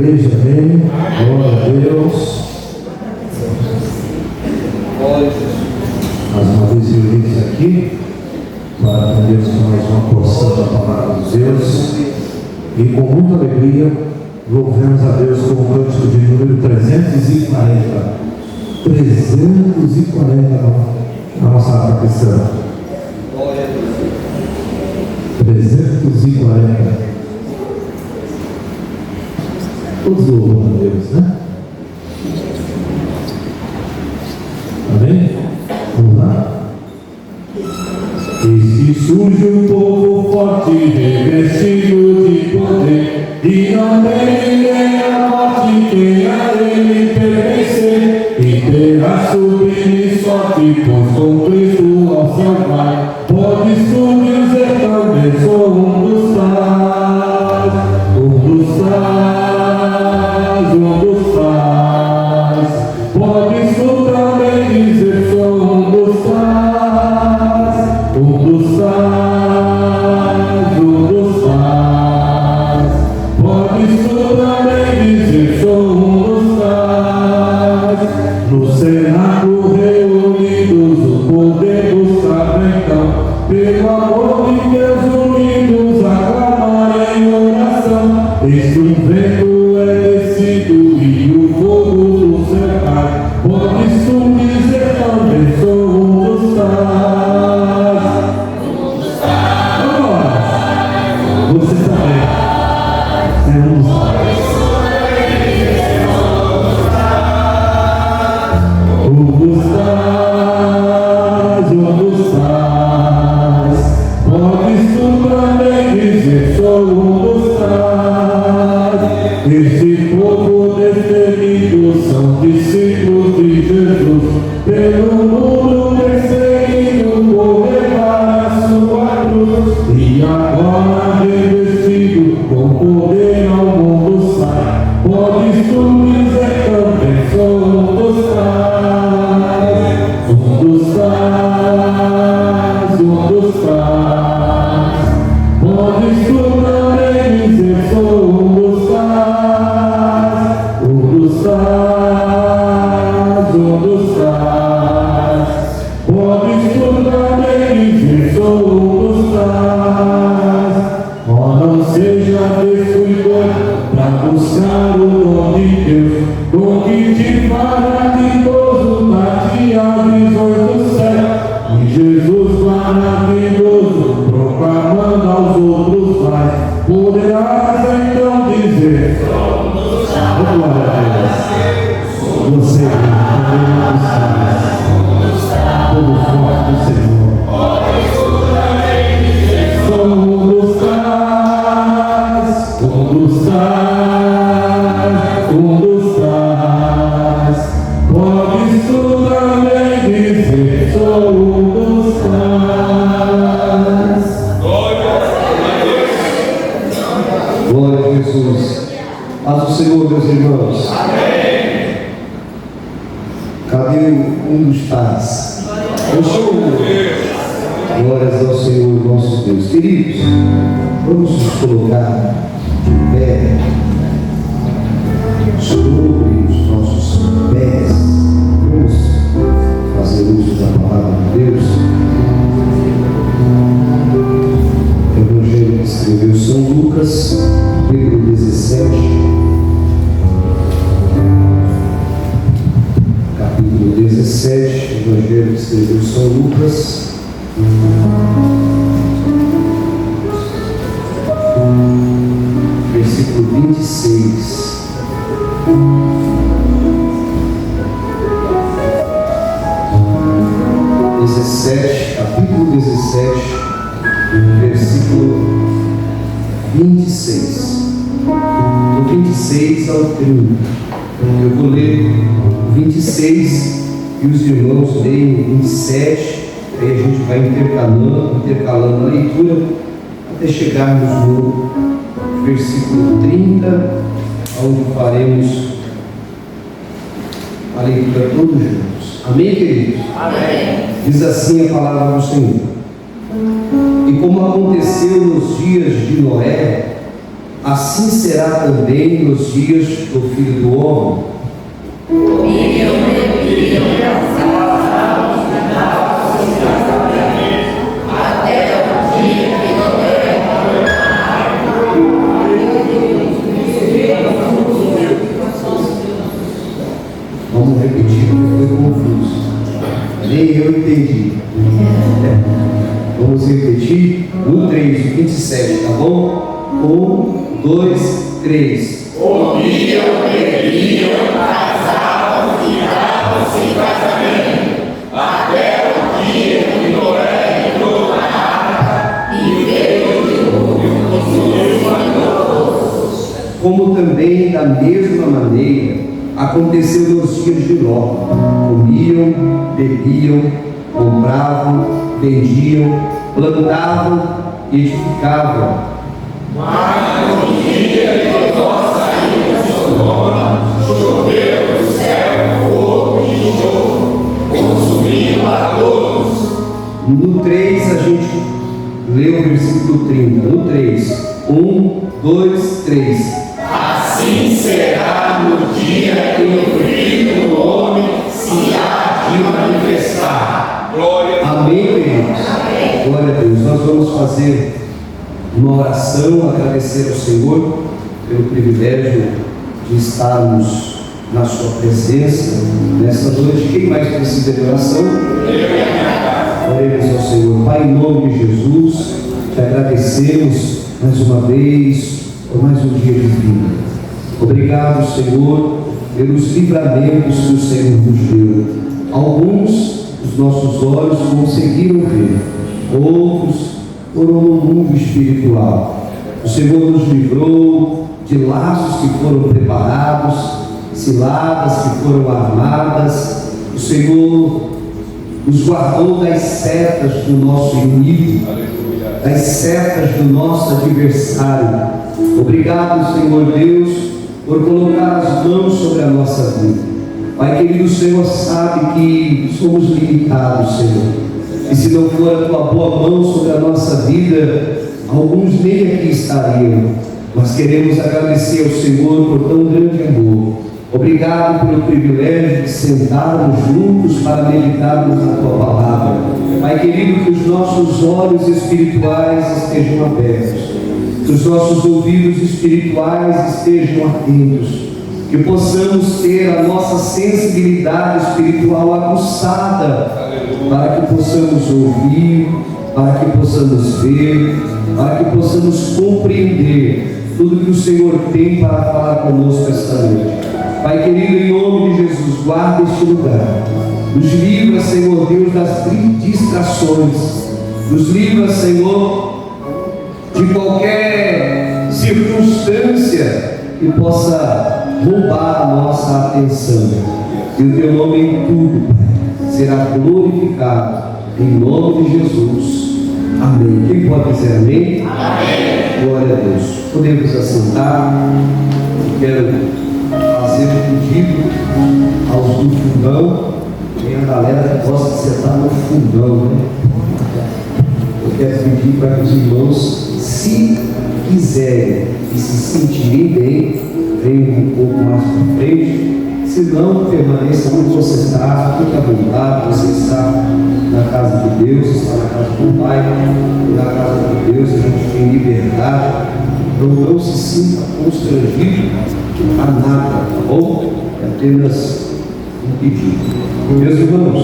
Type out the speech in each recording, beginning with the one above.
igreja, amém? Glória a Deus. Mais uma vez reunidos aqui para aprendermos mais uma porção da palavra de Deus e com muita alegria louvemos a Deus com o cântico de número 340. 340 na nossa ata cristã. 340. Todos louvando a Deus, né? Amém? Vamos lá. Eis que surge um povo forte, revestido de poder, e não tem ninguém a morte, quem a ele pertencer, e terá subir sorte, pois com Cristo ao seu Pai, podes tu dizer também sou um dos tais, um dos tais, um dos tais, podes tu também dizer sou um dos tais, um dos tais, um dos tais, podes tu também dizer sou um dos tais, no Senado reunidos o poder buscava então, pelo amor de Deus unidos aclamar em oração, eis que um vento é descido e o fogo do cercar, podes tu dizer também sou um dos tais. Agora, você também é um dos tais. Um dos tais, um dos tais, podes tu também dizer sou um dos tais. Este povo destemido são discípulos de Jesus, pelo mundo perseguido por levar a sua cruz, e agora revestido com poder ao mundo sai, podes tu dizer também sou um dos tais, um dos tais, um dos tais, podes tu também dizer sou um dos tais, um dos tais, um dos tais, podes tu também dizer sou um dos tais. Oh, não seja descuidado para buscar o dom de Deus, com que te fará ditoso nas visões do céu, e Jesus maravilhoso proclamando aos outros vai, poderás então dizer glória a Deus. Você também é um dos tais, povo forte do Senhor. Sou um dos tais, um dos tais, um dos tais, podes tu também dizer sou um dos tais. Glória a Jesus. Paz do Senhor, meus irmãos. Amém. Cadê um dos tais? Eu sou um. Glórias ao Senhor nosso Deus. Queridos, vamos nos colocar de pé sobre os nossos pés. Vamos fazer uso da palavra de Deus. O Evangelho que escreveu São Lucas, capítulo 17. Capítulo 17, o Evangelho que escreveu São Lucas. Versículo 26. Capítulo 17, versículo 26. Do 26 ao 30. Eu vou ler o 26 e os irmãos leem o 27. Aí a gente vai intercalando a leitura até chegarmos no versículo 30, onde faremos a leitura todos juntos. Amém, queridos? Amém. Diz assim a palavra do Senhor. E como aconteceu nos dias de Noé, assim será também nos dias do Filho do Homem. Vamos repetir, porque foi confuso. Nem eu entendi. Vamos repetir. 1, 3, 27, tá bom? 1, 2, 3. Comiam, bebiam, casavam, ficavam-se em casamento, até o dia que Noé entrou na arca e veio de novo consumiu a todos. Como também, da mesma maneira, aconteceu nos dias de Ló. Comiam, bebiam, compravam, vendiam, plantavam e edificavam. Mas no dia que nós saímos de Sodoma, choveu do céu fogo e enxofre, consumindo a todos. No 3 a gente lê o versículo 30. No 3. 1, 2, 3. Assim será no dia que o Filho do Homem se há de manifestar. Glória a Deus. Amém, queridos? Glória a Deus. Nós vamos fazer uma oração, agradecer ao Senhor pelo privilégio de estarmos na sua presença nessa noite. Quem mais precisa de oração? Oremos ao Senhor. Pai, em nome de Jesus, te agradecemos mais uma vez por mais um dia de vida. Obrigado, Senhor, pelos livramentos que o Senhor nos deu. Alguns os nossos olhos conseguiram ver, outros foram no mundo espiritual. O Senhor nos livrou de laços que foram preparados, ciladas que foram armadas. O Senhor nos guardou das setas do nosso inimigo, das setas do nosso adversário. Obrigado, Senhor Deus, por colocar as mãos sobre a nossa vida. Pai querido, o Senhor sabe que somos limitados, Senhor. E se não for a tua boa mão sobre a nossa vida, alguns nem aqui estariam. Nós queremos agradecer ao Senhor por tão grande amor. Obrigado pelo privilégio de sentarmos juntos para meditarmos na tua palavra. Pai querido, que os nossos olhos espirituais estejam abertos, que os nossos ouvidos espirituais estejam atentos, que possamos ter a nossa sensibilidade espiritual aguçada, para que possamos ouvir, para que possamos ver, para que possamos compreender tudo que o Senhor tem para falar conosco esta noite. Pai querido, em nome de Jesus, guarda este lugar. Nos livra, Senhor Deus, das distrações. Nos livra, Senhor, de qualquer circunstância que possa roubar a nossa atenção. E o teu nome em tudo será glorificado, em nome de Jesus. Amém. Quem pode dizer amém? Amém. Glória a Deus. Podemos assentar. Quero fazer um pedido aos do fundão. Tem a galera que gosta de sentar no fundão, né? Eu quero pedir para que os irmãos, se quiserem e se sentirem bem, venham um pouco mais para frente. Se não, permaneça onde você está, fique à vontade. Você está na casa de Deus, está na casa do Pai, e na casa de Deus a gente tem liberdade. Então não se sinta constrangido a nada, tá bom? É apenas um pedido. Meus irmãos,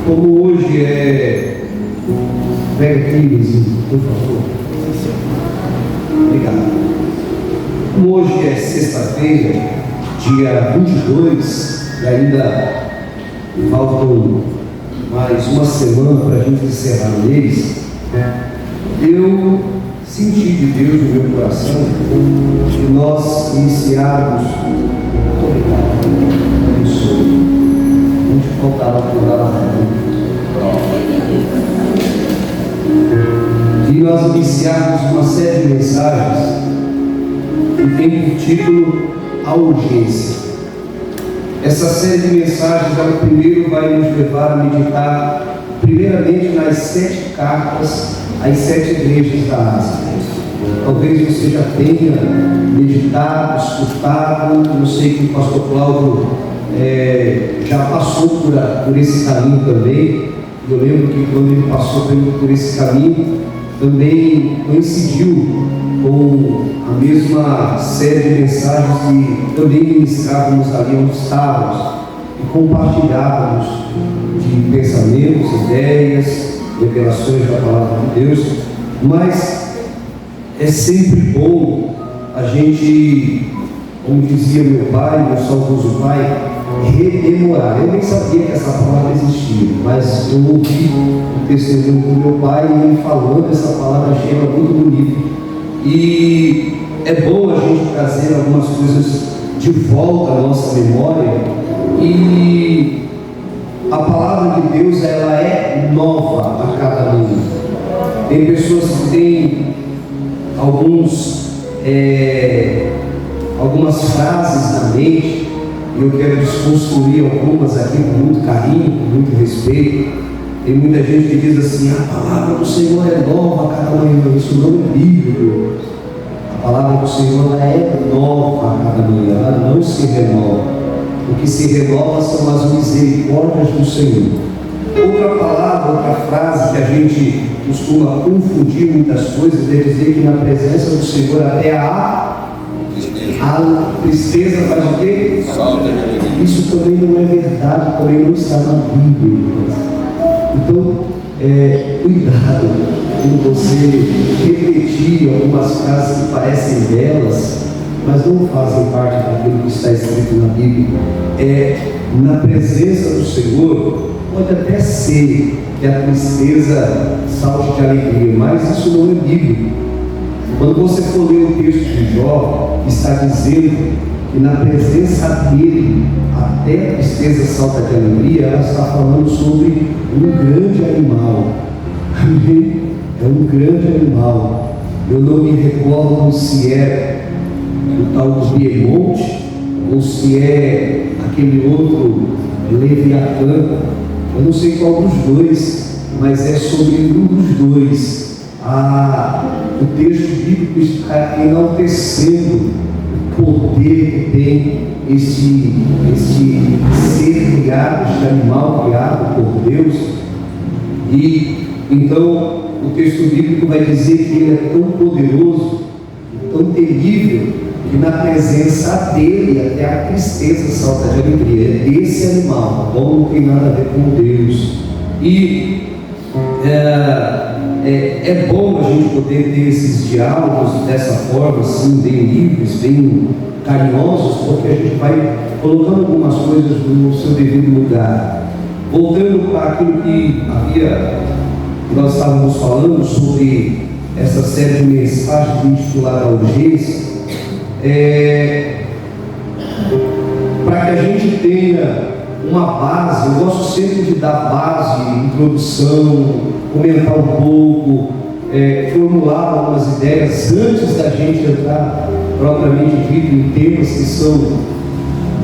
como hoje pega aqui, Luizinho, por favor. Obrigado. Como hoje é sexta-feira, dia 22, e ainda faltam mais uma semana para a gente encerrar o mês, eu senti de Deus no meu coração que nós iniciarmos. Muito obrigado, abençoe. Onde faltava por lá, e nós iniciarmos uma série de mensagens que tem por título A Urgência. Essa série de mensagens, ela primeiro vai nos levar a meditar primeiramente nas 7 cartas às 7 igrejas da Ásia. talvez você já tenha meditado, escutado. Eu sei que o pastor Cláudio já passou por esse caminho também. Eu lembro que quando ele passou por esse caminho, também coincidiu com a mesma série de mensagens que também ministrávamos ali onde estávamos e compartilhávamos de pensamentos, ideias, revelações da palavra de Deus. Mas é sempre bom a gente, como dizia meu pai, meu saudoso pai, rememorar. Eu nem sabia que essa palavra existia, mas eu ouvi o testemunho do meu pai e ele falando essa palavra, achei ela muito bonita. E é bom a gente trazer algumas coisas de volta à nossa memória. E a palavra de Deus, ela é nova a cada manhã. Tem pessoas que têm algumas frases na mente, e eu quero desconstruir algumas aqui com muito carinho, com muito respeito. Tem muita gente que diz assim: a palavra do Senhor é nova a cada manhã. Isso não é bíblico. A palavra do Senhor, ela é nova a cada manhã, ela não se renova. O que se renova são as misericórdias do Senhor. Outra palavra, outra frase que a gente costuma confundir muitas coisas é dizer que na presença do Senhor até a tristeza faz o quê? Isso também não é verdade, também não está na Bíblia. Então, cuidado quando você repetir algumas frases que parecem belas, mas não fazem parte daquilo que está escrito na Bíblia. Na presença do Senhor, pode até ser que a tristeza salte de alegria, mas isso não é bíblico. Quando você for ler o texto de Jó, está dizendo que na presença dele, até a tristeza salta de alegria. Ela está falando sobre um grande animal. Amém? É um grande animal. Eu não me recordo se é o tal do Biemonte ou se é aquele outro Leviatã. Eu não sei qual dos dois, mas é sobre um dos dois. O texto bíblico está enaltecendo o poder que tem este ser criado, este animal criado por Deus. E então o texto bíblico vai dizer que ele é tão poderoso, tão terrível, que na presença dele até a tristeza salta de alegria. É desse animal, não tem nada a ver com Deus. E é bom a gente poder ter esses diálogos dessa forma, assim, bem livres, bem carinhosos, porque a gente vai colocando algumas coisas no seu devido lugar. Voltando para aquilo que nós estávamos falando sobre essa série de mensagens intitulada A Urgência, para que a gente tenha uma base. Eu gosto sempre de dar base, introdução, comentar um pouco, formular algumas ideias antes da gente entrar propriamente dito em temas que são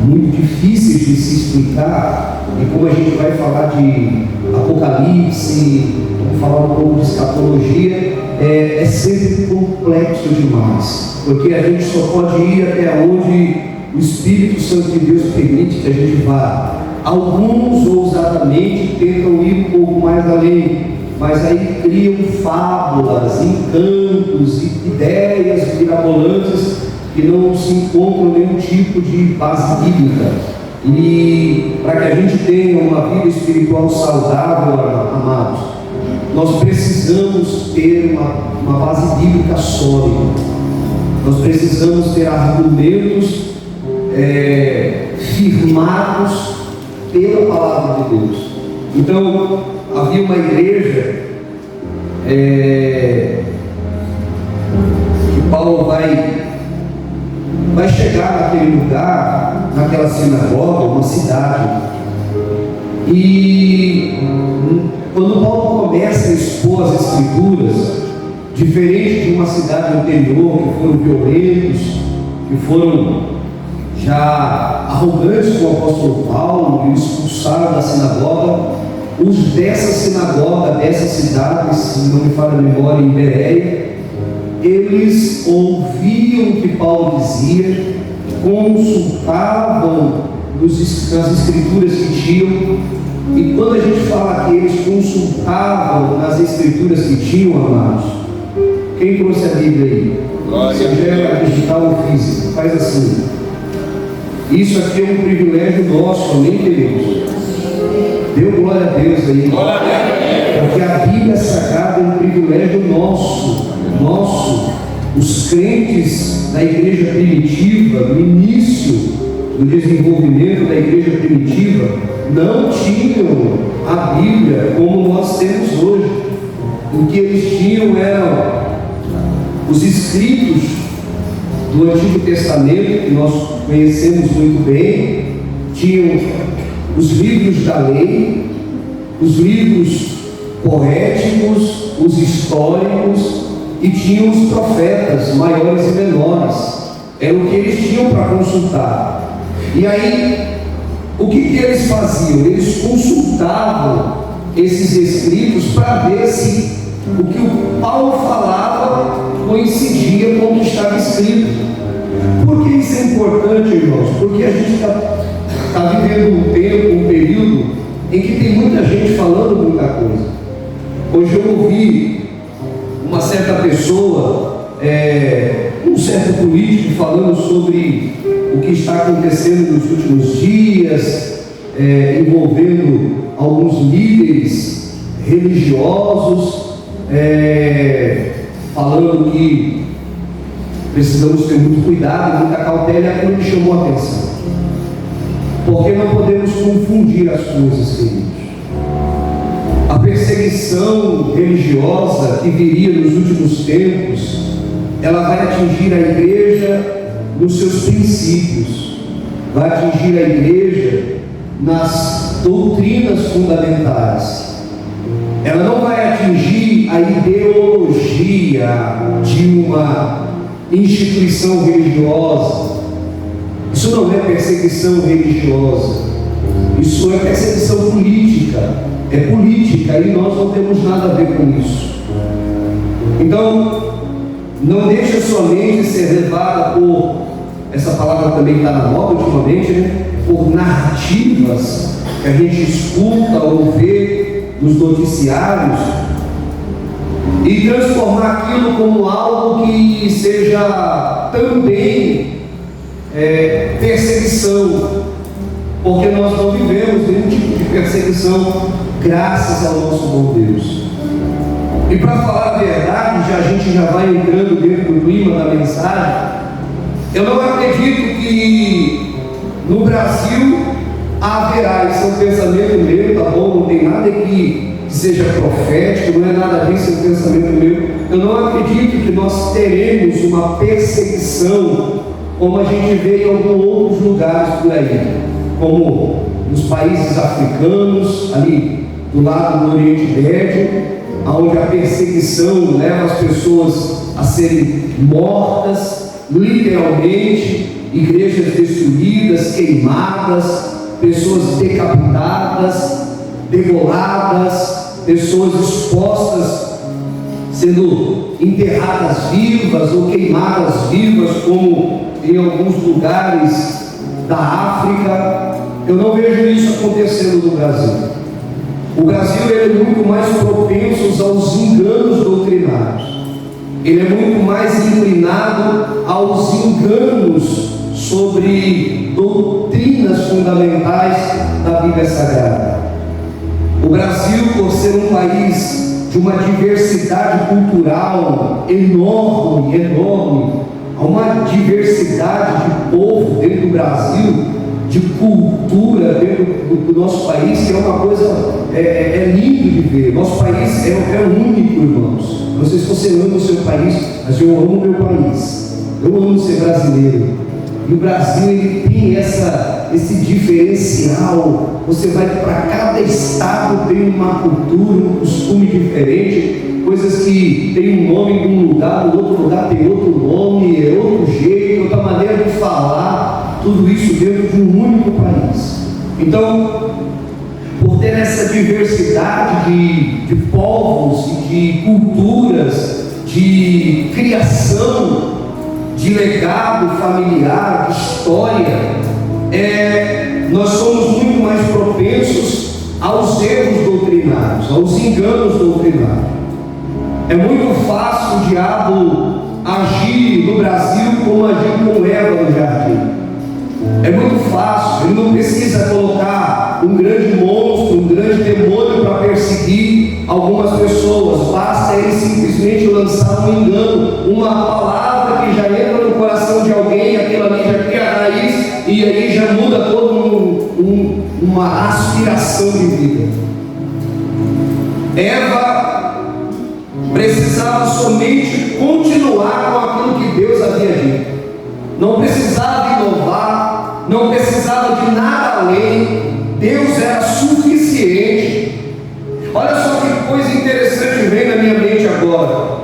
muito difíceis de se explicar. E como a gente vai falar de Apocalipse, vamos falar um pouco de escatologia, é sempre complexo demais, porque a gente só pode ir até onde o Espírito Santo de Deus permite que a gente vá. Alguns ousadamente tentam ir um pouco mais além, mas aí criam fábulas, encantos, ideias mirabolantes que não se encontram nenhum tipo de base bíblica. E para que a gente tenha uma vida espiritual saudável, amados, nós precisamos ter uma base bíblica sólida. Nós precisamos ter argumentos firmados pela palavra de Deus. Então, havia uma igreja que Paulo vai chegar naquele lugar, naquela sinagoga, uma cidade, e quando Paulo começa a expor as Escrituras, diferente de uma cidade anterior, que foram violentos, que foram já arrogantes com o apóstolo Paulo e o expulsaram da sinagoga, os dessa sinagoga, dessa cidade, se não me falha a memória, em Bereia, eles ouviam o que Paulo dizia, consultavam nas escrituras que tinham. E quando a gente fala que eles consultavam nas escrituras que tinham, amados, quem trouxe a Bíblia aí? Seja digital ou física, faz assim. Isso aqui é um privilégio nosso, amém, queridos? Deu glória a Deus aí. Glória a Deus. Porque a Bíblia Sagrada é um privilégio nosso. Os crentes da igreja primitiva, no início do desenvolvimento da igreja primitiva, não tinham a Bíblia como nós temos hoje. O que eles tinham eram os escritos do Antigo Testamento, que nós conhecemos muito bem, tinham os livros da lei, os livros poéticos, os históricos, e tinham os profetas maiores e menores. Era o que eles tinham para consultar. E aí, o que eles faziam? Eles consultavam esses escritos para ver se o que o Paulo falava coincidia com o que estava escrito. Por que isso é importante, irmãos? Porque a gente está vivendo um tempo, um período em que tem muita gente falando muita coisa. Hoje eu ouvi uma certa pessoa, um certo político falando sobre o que está acontecendo nos últimos dias, envolvendo alguns líderes religiosos, falando que precisamos ter muito cuidado, muita cautela. E aquilo me chamou a atenção, porque não podemos confundir as coisas, queridos. A perseguição religiosa que viria nos últimos tempos, ela vai atingir a igreja nos seus princípios, vai atingir a igreja nas doutrinas fundamentais. Ela não vai atingir a ideologia de uma instituição religiosa. Isso não é perseguição religiosa, isso é perseguição política. É política e nós não temos nada a ver com isso. Então, não deixe a sua mente ser levada por, essa palavra também está na moda ultimamente, né? Por narrativas que a gente escuta ou vê nos noticiários, e transformar aquilo como algo que seja também perseguição, porque nós não vivemos nenhum tipo de perseguição, graças ao nosso bom Deus. E para falar a verdade, a gente já vai entrando dentro do clima da mensagem. Eu não acredito que no Brasil haverá, esse é um pensamento meu, tá bom? Não tem nada que seja profético, não é nada disso, é um pensamento meu. Eu não acredito que nós teremos uma perseguição como a gente vê em alguns outros lugares por aí, como nos países africanos, ali do lado do Oriente Médio, onde a perseguição leva as pessoas a serem mortas, literalmente, igrejas destruídas, queimadas, pessoas decapitadas, degoladas, pessoas expostas, sendo enterradas vivas ou queimadas vivas, como em alguns lugares da África. Eu não vejo isso acontecendo no Brasil. O Brasil é muito mais propenso aos enganos doutrinários. Ele é muito mais inclinado aos enganos sobre doutrinas fundamentais da Bíblia Sagrada. O Brasil, por ser um país de uma diversidade cultural enorme, há uma diversidade de povo dentro do Brasil, de cultura dentro do nosso país, que é uma coisa, lindo de ver. Nosso país é único, irmãos. Não sei se você ama o seu país, mas eu amo o meu país. Eu amo ser brasileiro. E o Brasil, ele tem esse diferencial. Você vai para cada estado, tem uma cultura, um costume diferente, coisas que tem um nome em um lugar, no outro lugar tem outro nome, é outro jeito, outra maneira de falar, tudo isso dentro de um único país. Então, por ter essa diversidade de povos e de culturas, de criação legado familiar, de história, nós somos muito mais propensos aos erros doutrinários, aos enganos doutrinários. É muito fácil o diabo agir no Brasil como agiu com Eva no jardim. É muito fácil, ele não precisa colocar um grande monstro, um grande demônio para perseguir algumas pessoas, basta ele simplesmente lançar um engano, uma palavra que já entra no coração de alguém, aquilo ali já cria a raiz, e aí já muda toda uma aspiração de vida. Eva precisava somente continuar com aquilo que Deus havia dito, não precisava inovar, não precisava de nada além. Deus era suficiente. Olha só que coisa interessante vem na minha mente agora.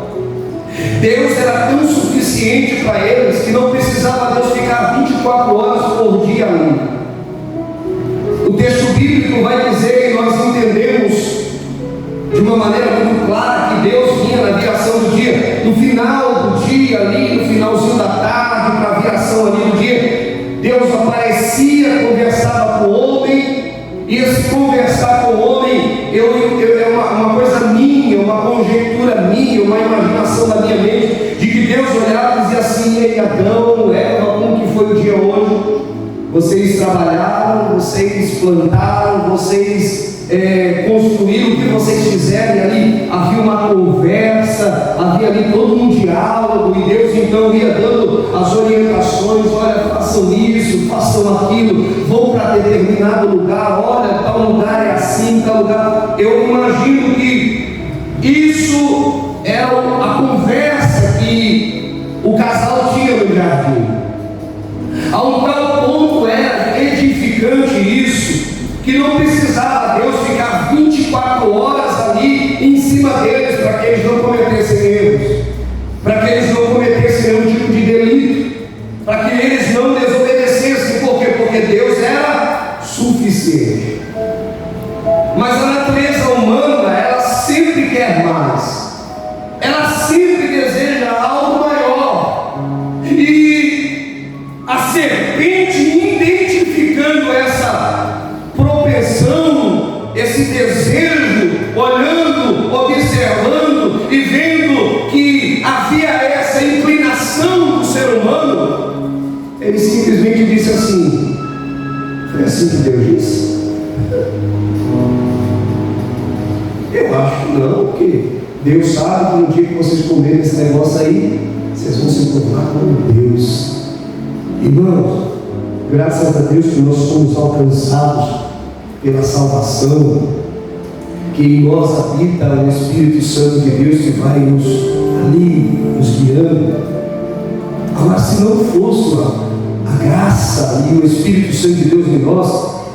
Deus era tão suficiente para eles que não precisava Deus ficar 24 horas por dia ali. O texto bíblico vai dizer, e nós entendemos de uma maneira muito clara, que Deus vinha na viração do dia, no final do dia ali, no finalzinho da tarde, para a viração ali do dia, Deus aparecia, conversava com o homem, e esse conversar com o homem é uma coisa minha, uma conjectura minha, uma imaginação da minha mente, de que Deus olhava e dizia assim: ei Adão, Eva, como que foi o dia hoje? Vocês trabalharam, vocês plantaram, vocês construíram o que vocês fizeram, e ali havia uma conversa, havia ali todo um diálogo, e Deus então ia dando as orientações: olha, façam isso, façam aquilo, vão para determinado lugar, olha, tal lugar é assim, tal lugar. Eu imagino que isso era a conversa que o casal tinha no jardim. A um tal ponto era edificante isso, que não precisava Deus ficar 24 horas ali em cima deles para que eles não cometessem erros, para que eles não cometessem nenhum tipo de delito, para que eles não desobedecessem. Por quê? Porque Deus era suficiente. Mas a natureza humana, ela sempre quer mais, ela sempre deseja algo maior, e a serpente, identificando essa propensão, esse desejo, olhando, observando e vendo que havia essa inclinação do ser humano, ele simplesmente disse assim: foi assim que Deus disse? Eu acho que não, porque Deus sabe que no dia que vocês comerem esse negócio aí, vocês vão se tornar como Deus. Irmãos, graças a Deus que nós somos alcançados pela salvação, que em nós habita o Espírito Santo de Deus, que vai nos guiando. Agora, se não fosse a graça e o Espírito Santo de Deus em nós,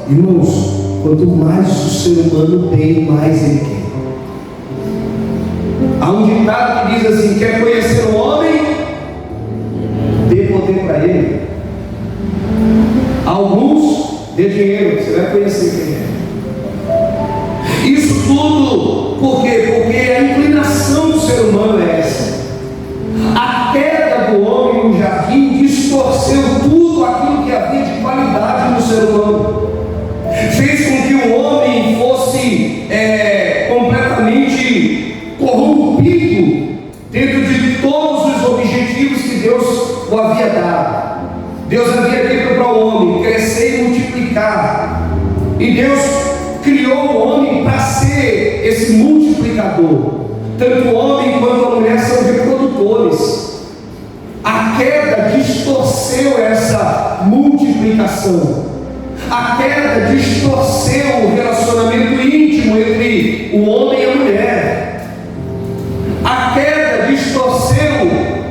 irmãos, quanto mais o ser humano tem, mais ele quer. Há um ditado que diz assim: quer conhecer o homem? Dê poder para ele. Alguns dê dinheiro, você vai conhecer quem é. Isso tudo por quê? Porque a inclinação do ser humano é essa. A queda do homem no jardim distorceu tudo aquilo que havia de qualidade no ser humano, fez com que o homem fosse completamente corrompido dentro de todos os objetivos que Deus o havia dado. Deus havia dito para o homem crescer e multiplicar, e Deus criou o homem para ser esse multiplicador. Tanto o homem quanto a mulher são reprodutores. A queda distorceu essa multiplicação. A queda distorceu o relacionamento íntimo entre o homem e a mulher. A queda distorceu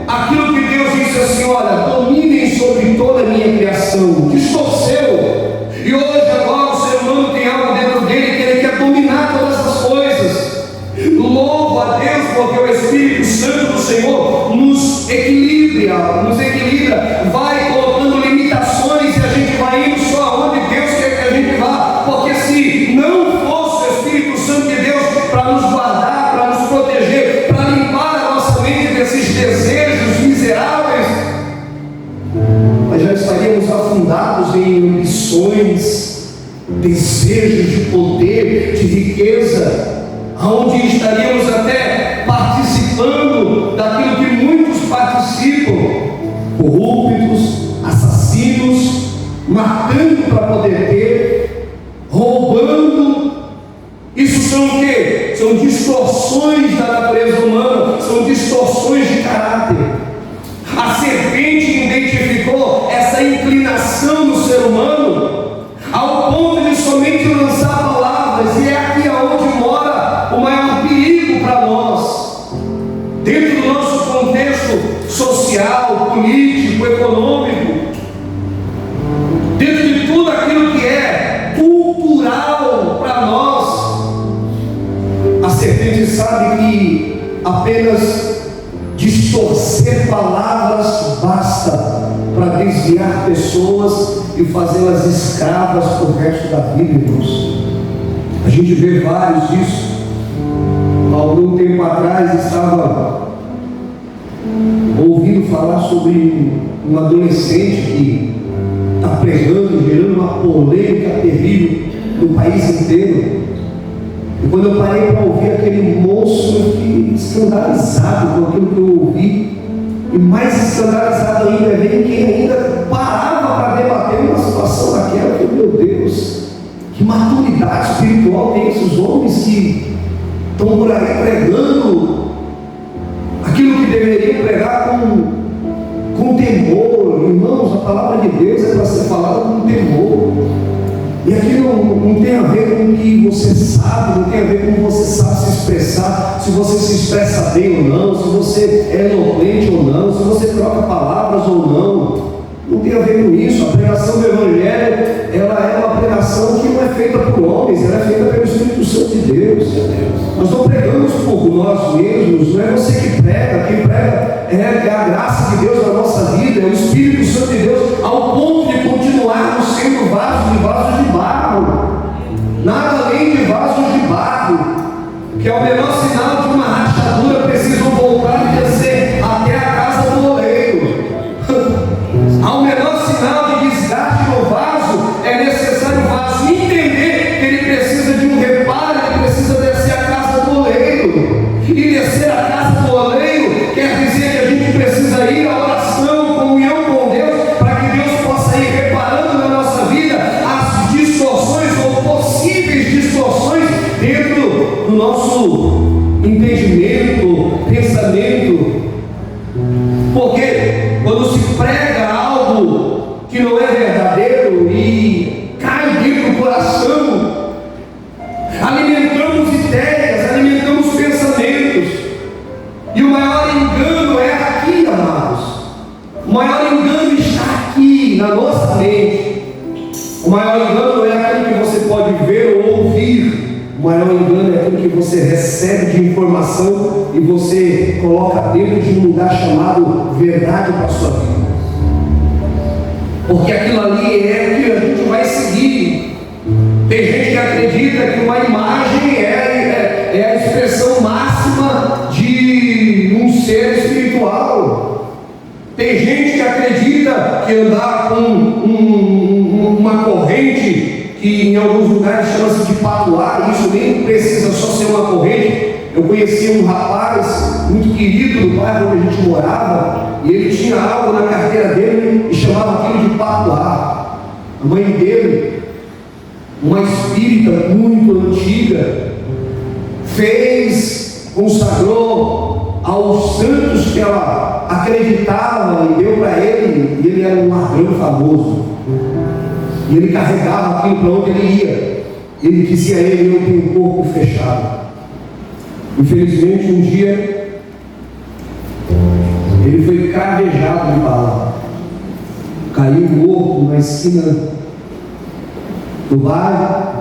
aquilo que Deus disse assim: olha, dominem sobre toda a minha criação. Distorceu. E hoje agora o ser humano tem algo dentro dele que ele quer dominar todas as coisas. Louvo a Deus porque o Espírito Santo do Senhor nos equilibra, vai colocando limitações, e a gente vai indo só aonde Deus quer que a gente vá. Porque se não fosse o Espírito Santo de Deus para nos guardar, para nos proteger, para limpar a nossa mente desses desejos miseráveis, desejos de poder, de riqueza, aonde estaríamos até participando daquilo que muitos participam, corruptos, assassinos, matando para poder ter, roubando. Isso são o quê? São distorções da natureza humana, são distorções de caráter. A serpente identificou essa inclinação no ser humano ao ponto de somente lançar palavras, e é aqui aonde mora o maior perigo para nós, dentro do nosso contexto social, político, econômico, dentro de tudo aquilo que é cultural para nós. A serpente sabe que apenas distorcer palavras basta para desviar pessoas e fazê-las escravas para o resto da vida, irmãos. A gente vê vários disso. Há algum tempo atrás estava ouvindo falar sobre um adolescente que está pregando, gerando uma polêmica terrível no país inteiro. E quando eu parei para ouvir aquele moço, eu fiquei escandalizado com aquilo que eu ouvi. E mais escandalizado ainda é ver quem ainda parava para debater uma situação daquela. Eu falei, meu Deus, que maturidade espiritual tem esses homens que estão por aí pregando aquilo que deveriam pregar com temor. Irmãos, a palavra de Deus é para ser falada com temor. E aqui não tem a ver com o que você sabe, não tem a ver com como você sabe se expressar, se você se expressa bem ou não, se você é eloquente ou não, se você troca palavras ou não. Não tem a ver com isso. A pregação do Evangelho, ela é uma pregação que não é feita por homens, ela é feita pelo Espírito Santo de Deus. Nós não pregamos por nós mesmos, não é você que prega, quem prega é a graça de Deus na nossa vida, é o Espírito Santo de Deus, ao ponto de continuarmos sendo vasos de barro, nada além de vasos de barro, que é o menor sinal de uma rachadura, precisam voltar e descer até a casa do oleiro. Ao menor sinal de desgaste no vaso, é necessário o vaso entender que ele precisa de um reparo, ele precisa descer a casa do oleiro. E descer a casa do oleiro quer dizer que a gente precisa ir à oração, comunhão com Deus, para que Deus possa ir reparando na nossa vida as distorções ou possíveis distorções dentro do nosso entendimento, pensamento. Porque quando se prega algo que não é verdadeiro e cai dentro do coração, alimentamos ideias, alimentamos pensamentos, e o maior engano é aqui, amados. O maior engano está aqui na nossa mente. O maior engano não é aquilo que você pode ver ou ouvir. O maior engano é aquilo que você recebe de informação e você coloca dentro de um lugar chamado verdade para a sua vida. Porque aquilo ali é o que a gente vai seguir. Tem gente que acredita que uma imagem é a expressão máxima de um ser espiritual. Tem gente que acredita que andar com uma corrente, que em alguns lugares chama-se de patuá, isso nem precisa só ser uma corrente. Eu conhecia um rapaz muito querido do bairro onde a gente morava, e ele tinha algo na carteira dele e chamava aquilo de patuá. A mãe dele, uma espírita muito antiga, consagrou aos santos que ela acreditava e deu para ele, e ele era um ladrão famoso. E ele carregava aquilo para onde ele ia. Ele dizia a ele: eu tenho o corpo fechado. Infelizmente, um dia, ele foi cravejado de bala. Caiu morto na esquina do bairro.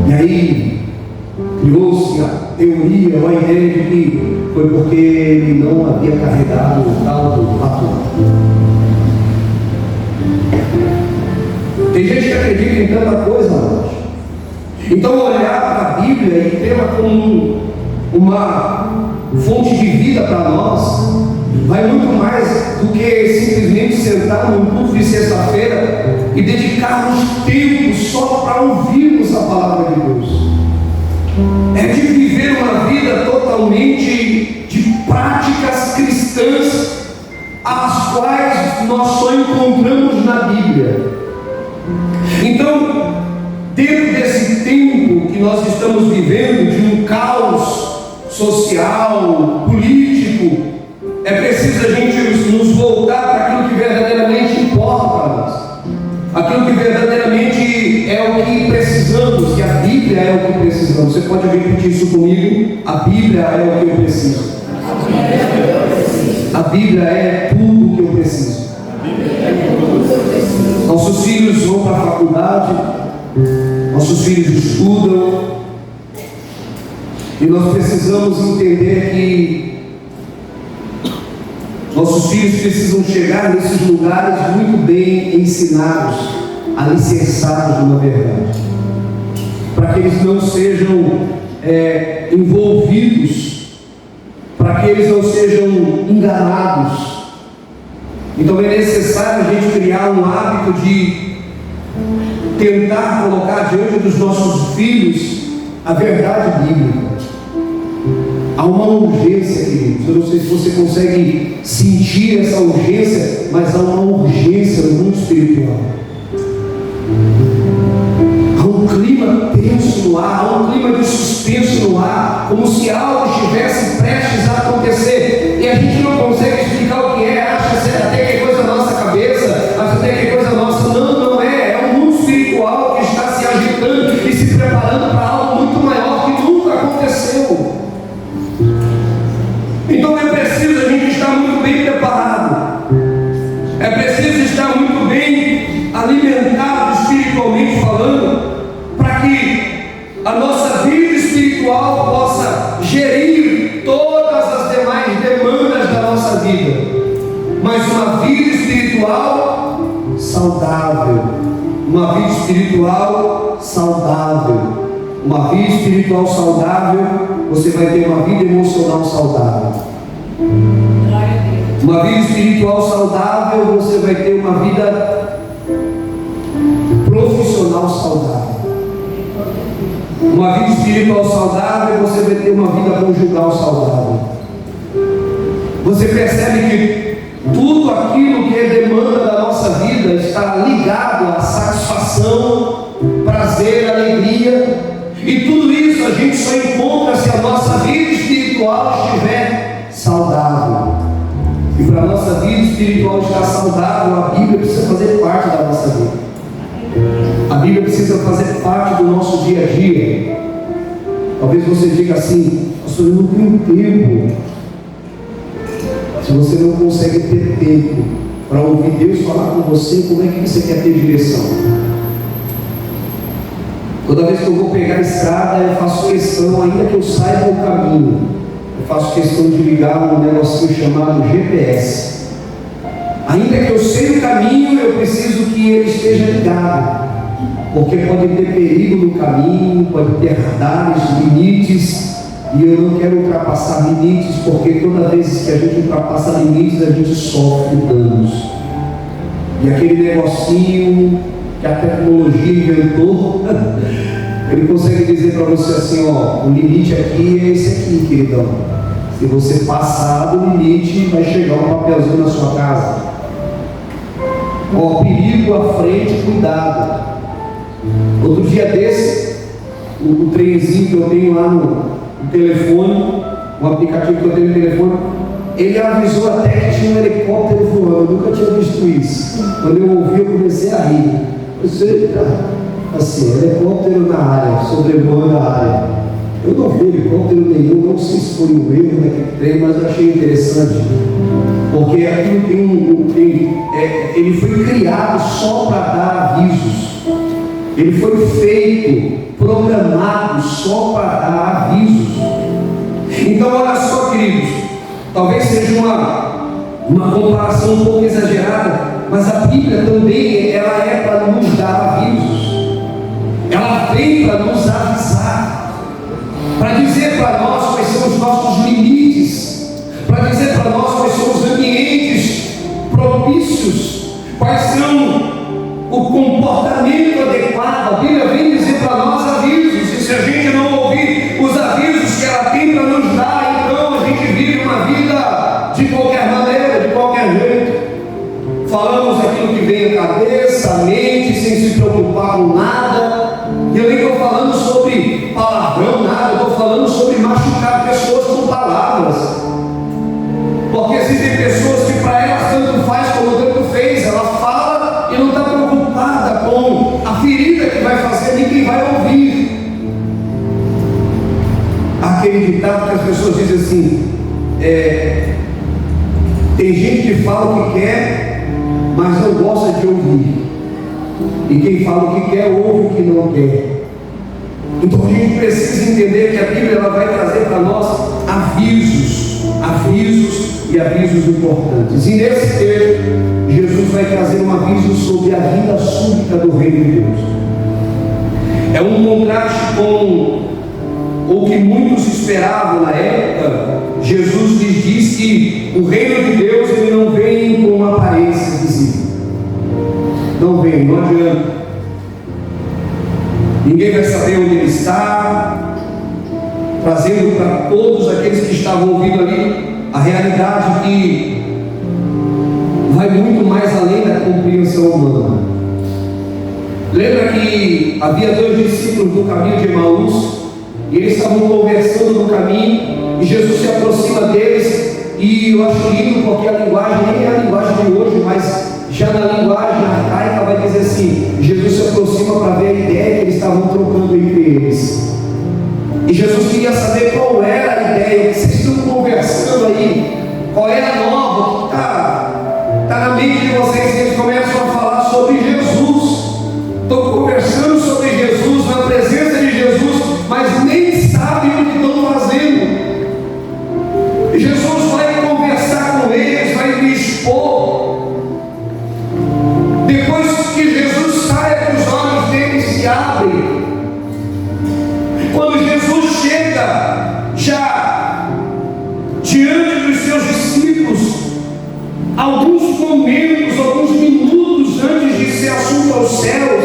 E aí, criou-se a teoria, ou a ideia de que foi porque ele não havia carregado o tal do patuá. Tem gente que acredita em tanta coisa, amados. Então, olhar para a Bíblia e tê-la como uma fonte de vida para nós vai vai muito mais do que simplesmente sentar num culto de sexta-feira e dedicarmos tempo só para ouvirmos a palavra de Deus. É de viver uma vida totalmente de práticas cristãs, as quais nós só encontramos na Bíblia. Então, dentro desse tempo que nós estamos vivendo, de um caos social, político, é preciso a gente nos voltar para aquilo que verdadeiramente importa para nós, aquilo que verdadeiramente é o que precisamos, que a Bíblia é o que precisamos. Você pode repetir isso comigo? A Bíblia é o que eu preciso. A Bíblia é tudo o que eu preciso. Nossos filhos vão para a faculdade, nossos filhos estudam, e nós precisamos entender que nossos filhos precisam chegar nesses lugares muito bem ensinados, alicerçados numa verdade, para que eles não sejam envolvidos, para que eles não sejam enganados. Então é necessário a gente criar um hábito de tentar colocar diante dos nossos filhos a verdade bíblica. Há uma urgência, queridos. Eu não sei se você consegue sentir essa urgência, mas há uma urgência no mundo espiritual. Há um clima tenso no ar, há um clima de suspenso no ar, como se algo estivesse prestes a acontecer, e a gente não consegue explicar o que é, acha até que é coisa da nossa cabeça, acha até que é coisa nossa. Não é. É um mundo espiritual que está se agitando e se preparando para algo muito maior que nunca aconteceu. Então é preciso a gente estar muito bem preparado, é preciso estar muito bem alimentado espiritualmente falando, para que a nossa vida espiritual possa gerir todas as demais demandas da nossa vida, mas uma vida espiritual saudável, uma vida espiritual saudável. Uma vida espiritual saudável, você vai ter uma vida emocional saudável. Uma vida espiritual saudável, você vai ter uma vida profissional saudável. Uma vida espiritual saudável, você vai ter uma vida conjugal saudável. Você percebe que tudo aquilo que é demanda da nossa vida está ligado à satisfação, prazer, alegria. E tudo isso a gente só encontra se a nossa vida espiritual estiver saudável. E para a nossa vida espiritual estar saudável, a Bíblia precisa fazer parte da nossa vida. A Bíblia precisa fazer parte do nosso dia a dia. Talvez você diga assim: pastor, eu não tenho tempo. Se você não consegue ter tempo para ouvir Deus falar com você, como é que você quer ter direção? Toda vez que eu vou pegar a estrada, eu faço questão, ainda que eu saiba o caminho, eu faço questão de ligar um negocinho chamado GPS. Ainda que eu sei o caminho, eu preciso que ele esteja ligado, porque pode ter perigo no caminho, pode ter radares, limites, e eu não quero ultrapassar limites, porque toda vez que a gente ultrapassa limites, a gente sofre danos. E aquele negocinho que a tecnologia inventou, ele consegue dizer para você assim: ó, o limite aqui é esse aqui, queridão. Se você passar do limite, vai chegar um papelzinho na sua casa. Ó, perigo à frente, cuidado. Outro dia desse, o trenzinho que eu tenho lá no telefone, um aplicativo que eu tenho no telefone, ele avisou até que tinha um helicóptero voando. Eu nunca tinha visto isso. Quando eu ouvi, eu comecei a rir. Você assim, helicóptero na área, sobrevoando a área. Eu não vi helicóptero nenhum, não sei se foi um erro naquele trem, mas eu achei interessante, porque aquilo ele foi criado só para dar avisos. Ele foi feito, programado só para dar avisos. Então olha só, queridos, talvez seja uma comparação um pouco exagerada, mas a Bíblia também ela é para nos dar avisos. Ela vem para nos avisar, para dizer para nós quais são os nossos limites, para dizer para nós quais são os ambientes de qualquer maneira, de qualquer jeito. Falamos aquilo que vem à cabeça, à mente, sem se preocupar com nada. E eu nem estou falando sobre palavrão, nada, eu estou falando sobre machucar pessoas com palavras. Porque existem pessoas que para elas tanto faz como tanto fez, ela fala e não está preocupada com a ferida que vai fazer nem quem vai ouvir. Aquele ditado que as pessoas dizem assim, tem gente que fala o que quer, mas não gosta de ouvir. E quem fala o que quer, ouve o que não quer. Então a gente precisa entender que a Bíblia ela vai trazer para nós avisos e avisos importantes. E nesse texto, Jesus vai trazer um aviso sobre a vinda súbita do Reino de Deus. É um contraste com o que muitos esperavam na época. Jesus lhes diz que o Reino de Deus ele não vem com uma aparência visível. Não vem, não adianta. Ninguém vai saber onde ele está, trazendo para todos aqueles que estavam ouvindo ali a realidade que vai muito mais além da compreensão humana. Lembra que havia 2 discípulos no caminho de Emaús, e eles estavam conversando no caminho, e Jesus se aproxima deles, e eu acho lindo porque a linguagem nem é a linguagem de hoje, mas já na linguagem arcaica vai dizer assim, Jesus se aproxima para ver a ideia que eles estavam trocando entre eles. E Jesus queria saber qual era a ideia, o que vocês estão conversando aí, qual é a nova, que está na mente de vocês, e eles começam a falar sobre Jesus. Estão conversando sobre Jesus, na presença de Jesus, mas nem sabem o que estão fazendo. E Jesus vai conversar com eles, vai lhe expor. Depois que Jesus sai, os olhos deles se abrem. Quando Jesus chega já diante dos seus discípulos, alguns momentos, alguns minutos antes de ser assunto aos céus,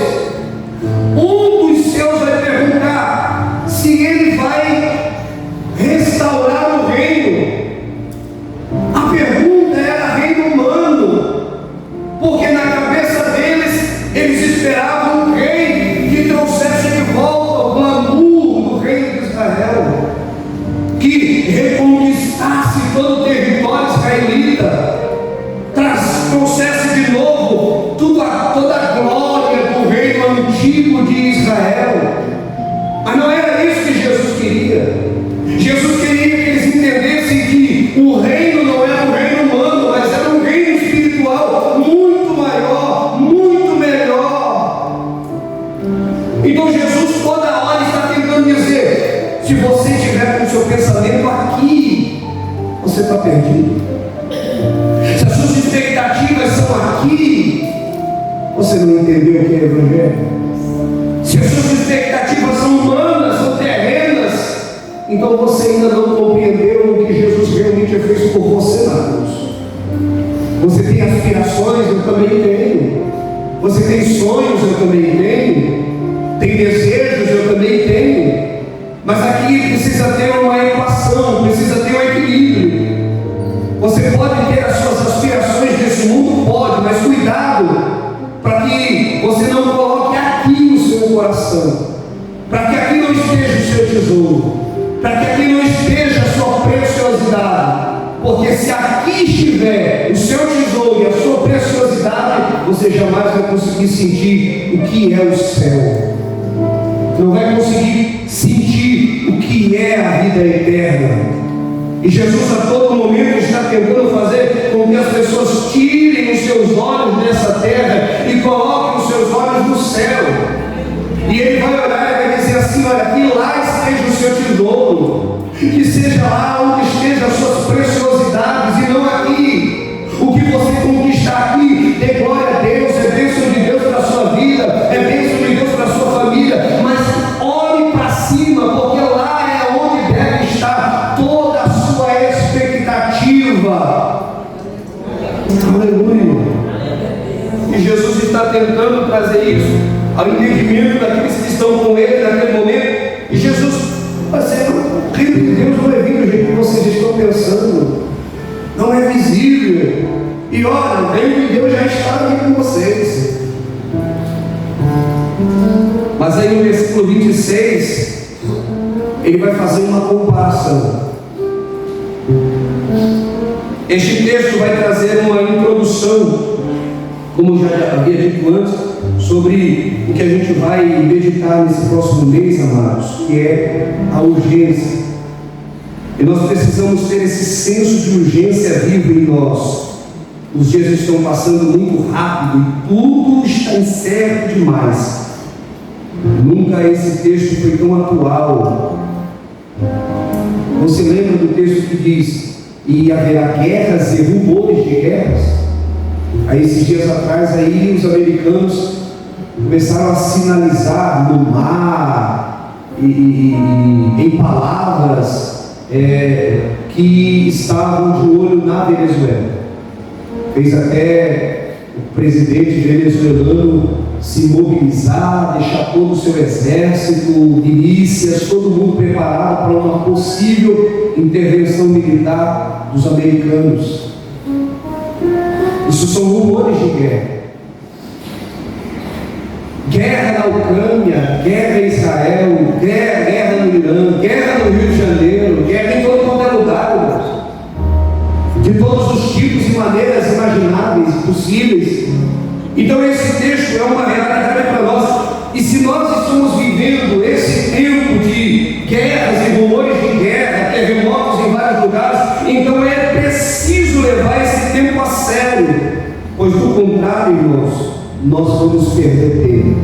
um dos céus vai perguntar se ele vai restaurar o reino. A pergunta era reino humano, porque na cabeça deles, eles esperavam um rei que trouxesse de volta o glamour do reino de Israel, que reconquistasse todo o território israelita, trouxesse de novo toda a glória do reino antigo de Israel. Mas não era isso que Jesus queria. Jesus queria que eles entendessem que o reino não era um reino humano, mas era um reino espiritual muito maior, muito melhor. Então Jesus toda hora está tentando dizer, se você estiver com o seu pensamento aqui, você está perdido. Se as suas expectativas são aqui, você não entendeu o que é Evangelho. Se as suas expectativas são humanas ou terrenas, então você ainda não compreendeu o que Jesus realmente fez por você na cruz. Você tem aspirações, eu também tenho. Você tem sonhos, eu também tenho. Tem desejos, eu também tenho. Mas aqui precisa ter uma equação, precisa ter um equilíbrio. Você pode ter as suas aspirações nesse mundo? Pode, mas cuidado para que você não coloque aqui o seu coração, para que aqui não esteja o seu tesouro, para que aqui não esteja a sua preciosidade, porque se aqui estiver o seu tesouro e a sua preciosidade, você jamais vai conseguir sentir o que é o céu, não vai conseguir sentir o que é a vida eterna. E Jesus a todo momento está tentando fazer com que as pessoas tirem os seus olhos dessa terra e coloquem os seus olhos no céu. E Ele vai olhar e vai dizer assim, olha, que lá esteja o seu tesouro, que seja lá onde estejam as suas preciosidades e não aqui. O que você conquistar aqui, dê glória a Deus, é bênção de Deus para a sua vida, é bênção de Deus para a sua família, mas olhe para cima, porque lá é onde deve estar toda a sua expectativa. Aleluia. E Jesus está tentando trazer isso ao entendimento daqueles que estão com Ele naquele momento. E Jesus vai dizer, o reino de Deus não é vir do jeito que vocês estão pensando, não é visível. E olha, o reino de Deus já está aqui com vocês. Mas aí no versículo 26, ele vai fazer uma comparação. Este texto vai trazer uma introdução, como já havia dito antes, sobre o que a gente vai meditar nesse próximo mês, amados, que é a urgência. E nós precisamos ter esse senso de urgência vivo em nós. Os dias estão passando muito rápido e tudo está incerto demais. Nunca esse texto foi tão atual. Você lembra do texto que diz: e haverá guerras e rumores de guerras? Aí esses dias atrás aí os americanos começaram a sinalizar no mar e em palavras que estavam de olho na Venezuela. Fez até o presidente venezuelano se mobilizar, deixar todo o seu exército, milícias, todo mundo preparado para uma possível intervenção militar dos americanos. Isso são rumores de guerra. Guerra na Ucrânia, guerra em Israel, guerra no Irã, guerra no Rio de Janeiro, guerra em todo quanto é lugar, de todos os tipos e maneiras imagináveis, possíveis. Então esse texto é uma realidade para nós. E se nós estamos vivendo esse tempo de guerras e rumores de guerra, terremotos em vários lugares, então é preciso levar esse tempo a sério, pois do contrário, irmãos, nós vamos perder tempo.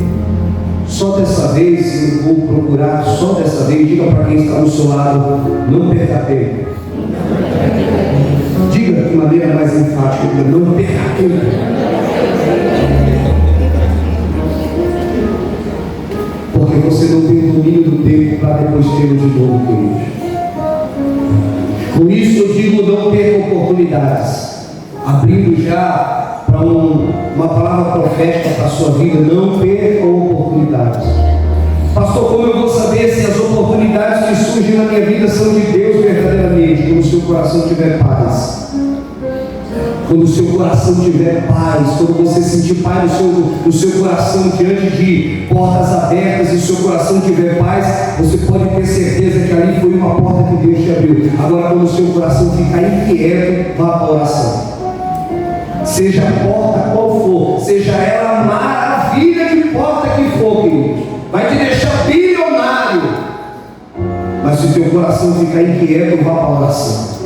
Só dessa vez eu vou procurar, só dessa vez, diga para quem está do seu lado: não perca tempo. Diga de maneira mais enfática: não perca tempo. Porque você não tem o domínio do tempo para depois ter de novo, queridos. Com isso eu digo: não perca oportunidades. Abrindo já para uma palavra profética para a sua vida: não perca oportunidades. Pastor, como eu vou saber se as oportunidades que surgem na minha vida são de Deus verdadeiramente? Quando o seu coração tiver paz. Quando o seu coração tiver paz, quando você sentir paz no seu coração diante de portas abertas e o seu coração tiver paz, você pode ter certeza que ali foi uma porta que Deus te abriu. Agora, quando o seu coração ficar inquieto, vá para a oração. Seja a porta qual for, seja ela a maravilha de porta que for, queridos, vai te deixar bilionário. Mas se o teu coração ficar inquieto, vá para a oração.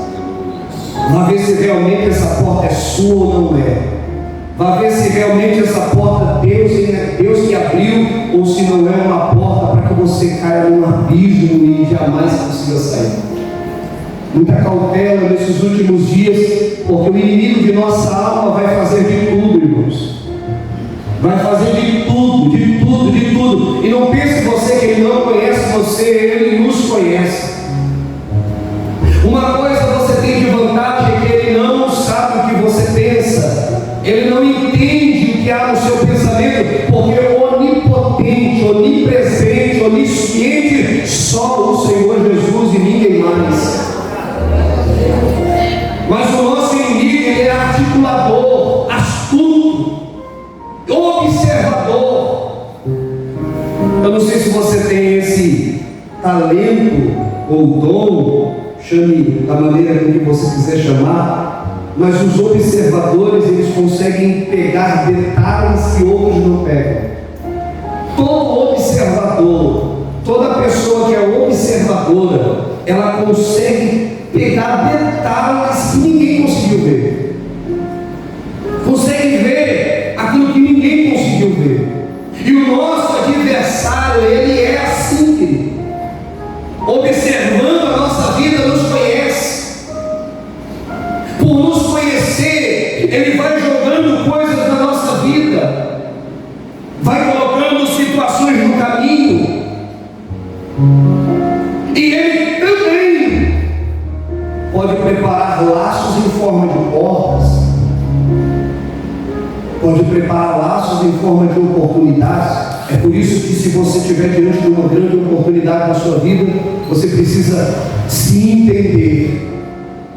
Vá ver se realmente essa porta é sua ou não é. Vá ver se realmente essa porta é Deus que abriu, ou se não é uma porta para que você caia num abismo e jamais consiga sair. Muita cautela nesses últimos dias, porque o inimigo de nossa alma vai fazer de tudo, irmãos. Vai fazer de tudo, de tudo, de tudo. E não pense você que ele não conhece você, ele nos conhece. Uma coisa você tem de vantagem, é que ele não sabe o que você pensa. Ele não entende o que há no seu pensamento, porque onipotente, onipresente, onisciente, só o Senhor Jesus e ninguém mais. Mas o nosso inimigo, ele é articulador, astuto, observador. Eu não sei se você tem esse talento ou dom, chame da maneira que você quiser chamar, mas os observadores, eles conseguem pegar detalhes que outros não pegam. Todo observador, toda pessoa que é observadora, ela consegue pegar detalhes que ninguém conseguiu ver. Consegue ver aquilo que ninguém conseguiu ver. E o nosso adversário, ele é assim, querido. Observando a nossa vida, nos conhece. Por nos conhecer, ele vai jogando coisas na nossa vida, vai colocando situações no caminho, e ele também pode preparar laços em forma de portas, pode preparar laços em forma de oportunidades. É por isso que, se você estiver diante de uma grande oportunidade na sua vida, você precisa se entender,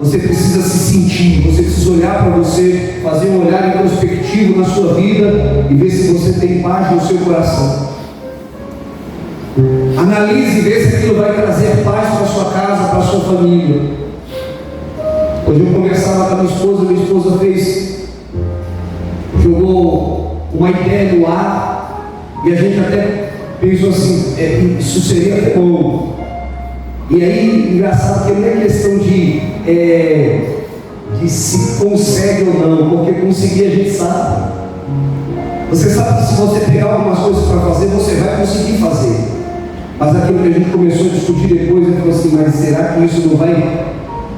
Você precisa se sentir, você precisa olhar para você, fazer um olhar introspectivo na sua vida e ver se você tem paz no seu coração. Analise e vê se aquilo vai trazer paz para a sua casa, para a sua família. Hoje eu conversava com a minha esposa jogou uma ideia no ar, e a gente até pensou assim, isso seria como? E aí, engraçado que não é questão de se consegue ou não, porque conseguir a gente sabe. Você sabe que se você pegar algumas coisas para fazer, você vai conseguir fazer. Mas aquilo que a gente começou a discutir depois, eu falei assim, mas será que isso não vai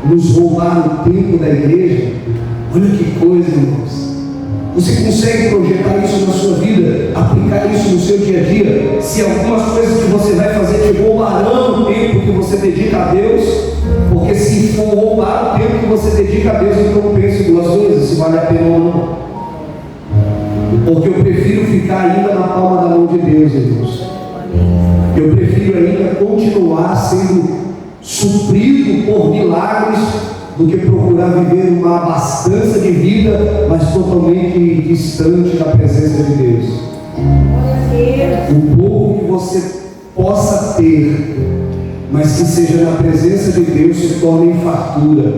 nos roubar o tempo da igreja? Olha que coisa, irmãos. Você consegue projetar isso na sua vida, aplicar isso no seu dia a dia? Se algumas coisas que você vai fazer te roubarão o tempo que você dedica a Deus, porque se for roubar o tempo que você dedica a Deus, então pense duas vezes, se vale a pena ou não. Porque eu prefiro ficar ainda na palma da mão de Deus, irmãos. Eu prefiro ainda continuar sendo suprido por milagres do que procurar viver uma abastança de vida, mas totalmente distante da presença de Deus. O pouco que você possa ter, mas que seja na presença de Deus, se torne em fartura.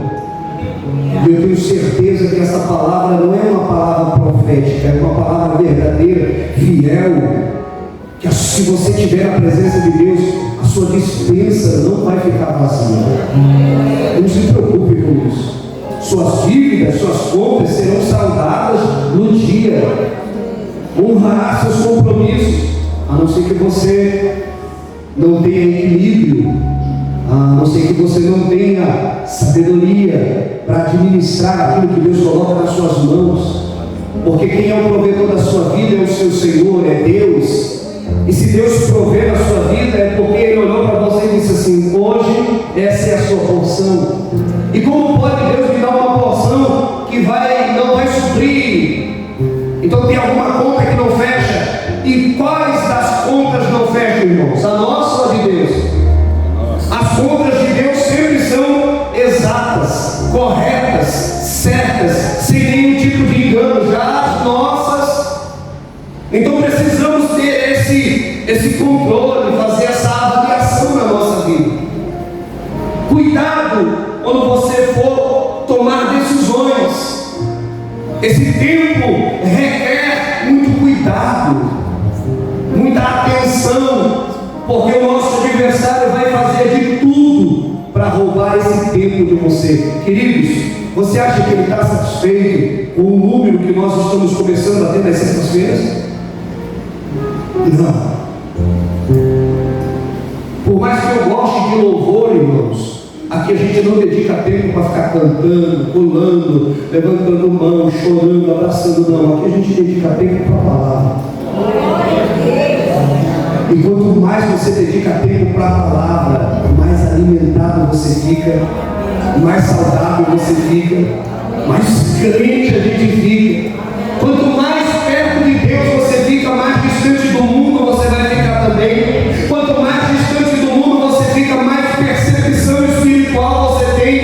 E eu tenho certeza que essa palavra não é uma palavra profética, é uma palavra verdadeira, fiel, que se você tiver a presença de Deus, a sua despensa não vai ficar vazia. Não se preocupe com isso. Suas dívidas, suas contas serão saldadas no dia. Honrará seus compromissos, a não ser que você não tenha equilíbrio, a não ser que você não tenha sabedoria para administrar aquilo que Deus coloca nas suas mãos. Porque quem é o provedor da sua vida é o seu Senhor, é Deus. E se Deus prover na sua vida, é porque Ele olhou para você e disse assim: hoje essa é a sua porção. E como pode Deus me dar uma porção que não vai suprir? Então tem alguma conta que não fecha. E quais das contas não fecham, irmãos? A nossa ou a de Deus? As contas de Deus sempre são exatas, corretas, certas, sem nenhum tipo de engano. Já as nossas, então precisamos ter esse controle, fazer essa avaliação na nossa vida. Cuidado quando você for tomar decisões. Esse tempo requer muito cuidado, muita atenção, porque o nosso adversário vai fazer de tudo para roubar esse tempo de você. Queridos, você acha que ele está satisfeito com o número que nós estamos começando a ter nas sextas-feiras? Não. Por mais que eu goste de louvor, irmãos, aqui a gente não dedica tempo para ficar cantando, pulando, levantando mão, chorando, abraçando, não. Aqui a gente dedica tempo para a palavra. E quanto mais você dedica tempo para a palavra, mais alimentado você fica, mais saudável você fica, mais crente a gente fica. Quanto mais perto de Deus você fica, mais distante do mundo você vai ficar também. Quanto mais distante do mundo você fica, mais percepção espiritual você tem.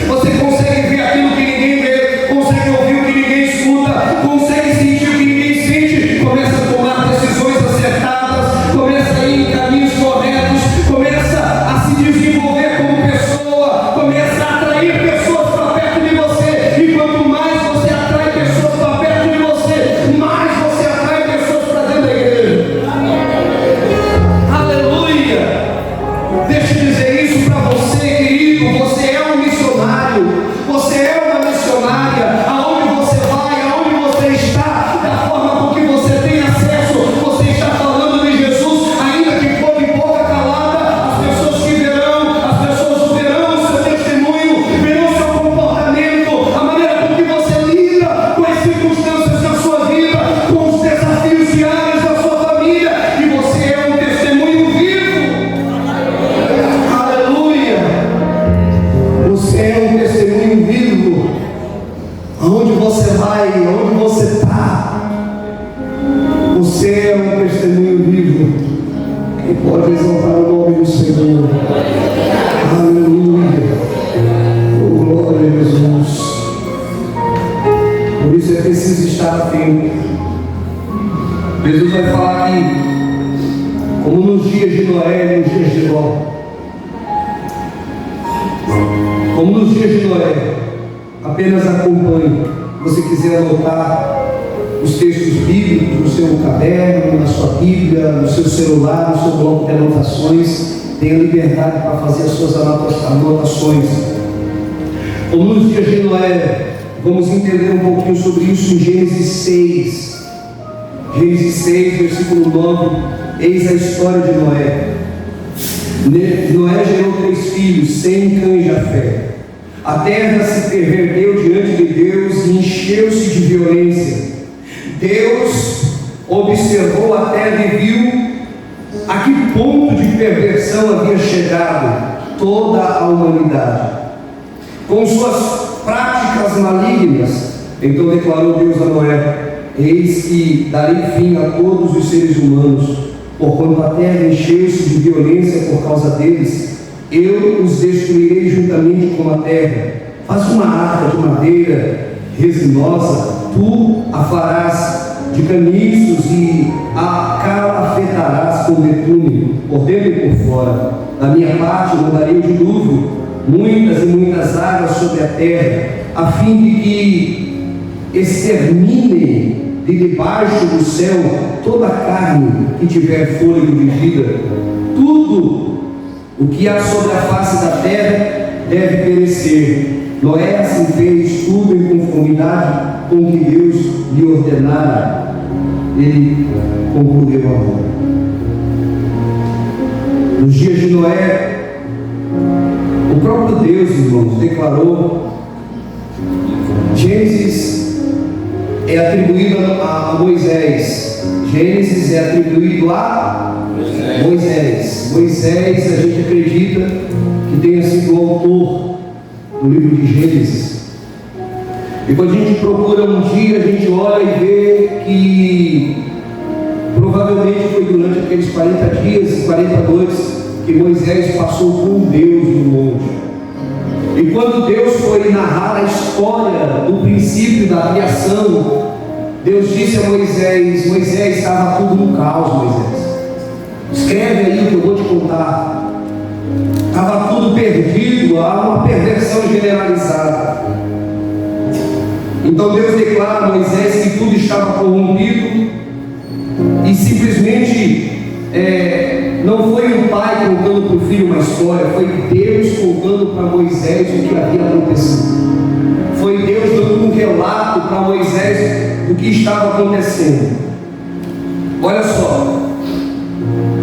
Você consegue ver aquilo que ninguém vê, consegue ouvir o que ninguém escuta, consegue sentir o que ninguém sente. Começa a tomar decisões acertadas, começa a ir em caminhos corretos, começa a se desenvolver como pessoa, começa a atrair pessoas para perto de você. E quanto mais você atrai pessoas para perto de você, mais você atrai pessoas para dentro da igreja. desafio. Jesus vai falar aqui, como nos dias de Noé e nos dias de Ló. Como nos dias de Noé, apenas acompanhe. Se você quiser anotar os textos bíblicos no seu caderno, na sua Bíblia, no seu celular, no seu bloco de anotações, tenha liberdade para fazer as suas anotações. Como nos dias de Noé, vamos entender um pouquinho sobre isso em Gênesis 6. Gênesis 6, versículo 9, eis a história de Noé. Noé gerou 3 filhos, Sem, Cã e Jafé. A terra se perverteu diante de Deus e encheu-se de violência. Deus observou a terra e viu a que ponto de perversão havia chegado toda a humanidade, com suas práticas malignas. Então declarou Deus a Noé: eis que darei fim a todos os seres humanos, porquanto a terra encheu-se de violência por causa deles. Eu os destruirei juntamente com a terra. Faz uma arca de madeira resinosa, tu a farás de caniços e a calafetarás com betume, por dentro e por fora. Da minha parte mandarei o dilúvio, muitas e muitas águas sobre a terra, a fim de que exterminem de debaixo do céu toda a carne que tiver fôlego de vida. Tudo o que há sobre a face da terra deve perecer. Noé assim fez tudo em conformidade com o que Deus lhe ordenara. Ele concluiu a obra. Nos dias de Noé, o próprio Deus, irmãos, declarou. Gênesis é atribuído a Moisés. Gênesis é atribuído a Moisés. Moisés, a gente acredita que tenha sido o autor do livro de Gênesis. E quando a gente procura um dia, a gente olha e vê que provavelmente foi durante aqueles 40 dias e 40 noites que Moisés passou com Deus no monte. E quando Deus foi narrar a história do princípio da criação, Deus disse a Moisés: Moisés, estava tudo no caos, Moisés. Escreve aí o que eu vou te contar. Estava tudo perdido, há uma perversão generalizada. Então Deus declara a Moisés que tudo estava corrompido e simplesmente não foi o pai contando para o filho uma história, foi Deus contando para Moisés o que havia acontecido. Foi Deus dando um relato para Moisés do que estava acontecendo. Olha só,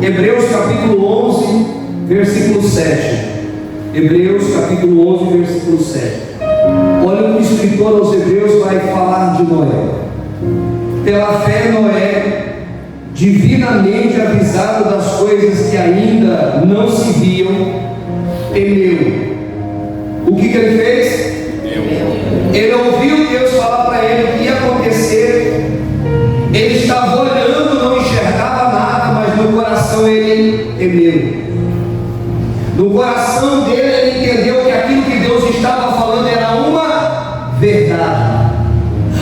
Hebreus capítulo 11, versículo 7. Hebreus capítulo 11, versículo 7. Olha o que o escritor aos Hebreus vai falar de Noé. Pela fé, Noé, divinamente avisado das coisas que ainda não se viam, temeu. O que ele fez? Ele ouviu Deus falar para ele o que ia acontecer. Ele estava olhando, não enxergava nada, mas no coração ele temeu. No coração dele ele entendeu que aquilo que Deus estava falando era uma verdade.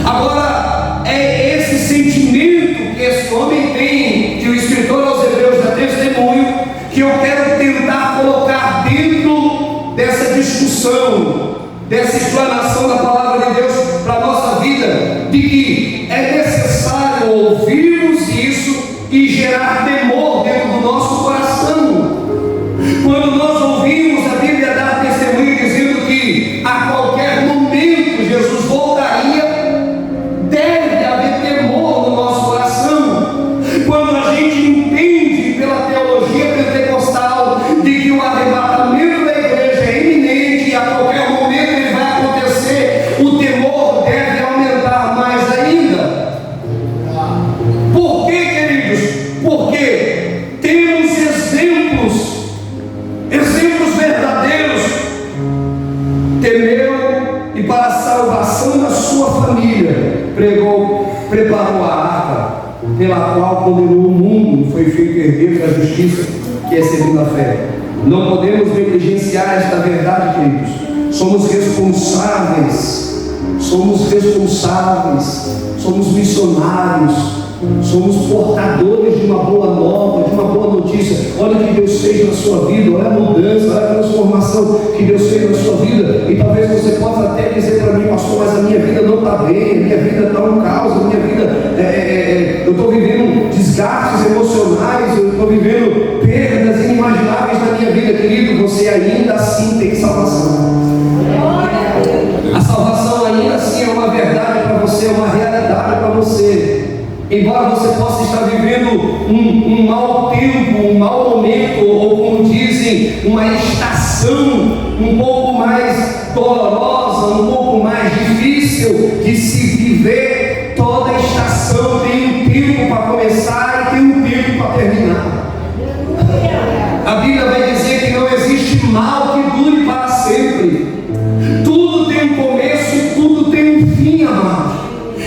Agora, é esse sentimento que esse homem tem, que o escritor aos Hebreus dá testemunho, que eu quero tentar colocar dentro dessa discussão, dessa explanação da palavra de Deus para a nossa vida, de que é necessário ouvirmos isso e gerar temor dentro do nosso coração. Quando nós ouvimos a Bíblia dar testemunho dizendo que a qualquer momento Jesus voltaria, deve haver temor no nosso coração. Quando a gente entende pela teologia pentecostal de que o arrebatamento da igreja é iminente e a qualquer momento ele vai acontecer, o temor deve aumentar mais ainda. Por quê, queridos? Porque temos exemplos verdadeiros. Temeu e para a salvação da sua família preparou a arca, pela qual condenou o mundo, foi feito herdeiro da justiça, que é segundo a fé. Não podemos negligenciar esta verdade, queridos. Somos responsáveis somos responsáveis, somos missionários, somos portadores de uma boa nova, de uma boa notícia. Olha o que Deus fez na sua vida, olha a mudança, olha a transformação que Deus fez na sua vida. E talvez você possa até dizer para mim, pastor, mas a minha vida não está bem, a minha vida está um caos, a minha vida, eu estou vivendo desgastes emocionais, eu estou vivendo perdas inimagináveis na minha vida. Querido, você ainda assim tem salvação. A salvação ainda assim é uma verdade para você, é uma realidade para você. Embora você possa estar vivendo um mau tempo, um mau momento, ou como dizem, uma estação um pouco mais dolorosa, um pouco mais difícil de se viver, toda estação tem um tempo para começar e tem um tempo para terminar. A Bíblia vai dizer que não existe mal que dure para sempre. Tudo tem um começo e tudo tem um fim, amado.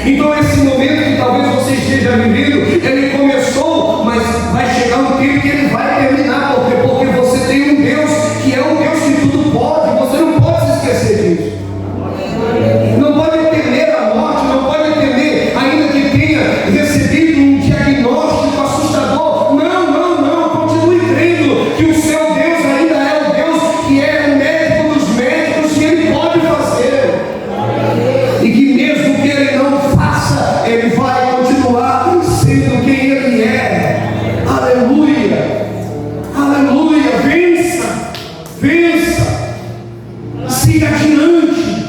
Então esse momento que talvez você esteja vivendo, ele começou, mas vai chegar um tempo que ele vai terminar. Por quê? Porque você tem um Deus que é um Deus que tudo pode. Você não pode se esquecer disso. Não pode temer a morte, não pode temer, ainda que tenha recebido um diagnóstico assustador. Não, continue crendo que o seu Deus ainda é o Deus que é o médico dos médicos, que ele pode fazer. E que mesmo que ele não faça, ele vai continuar sendo quem ele é. Aleluia, aleluia. Vença, siga adiante,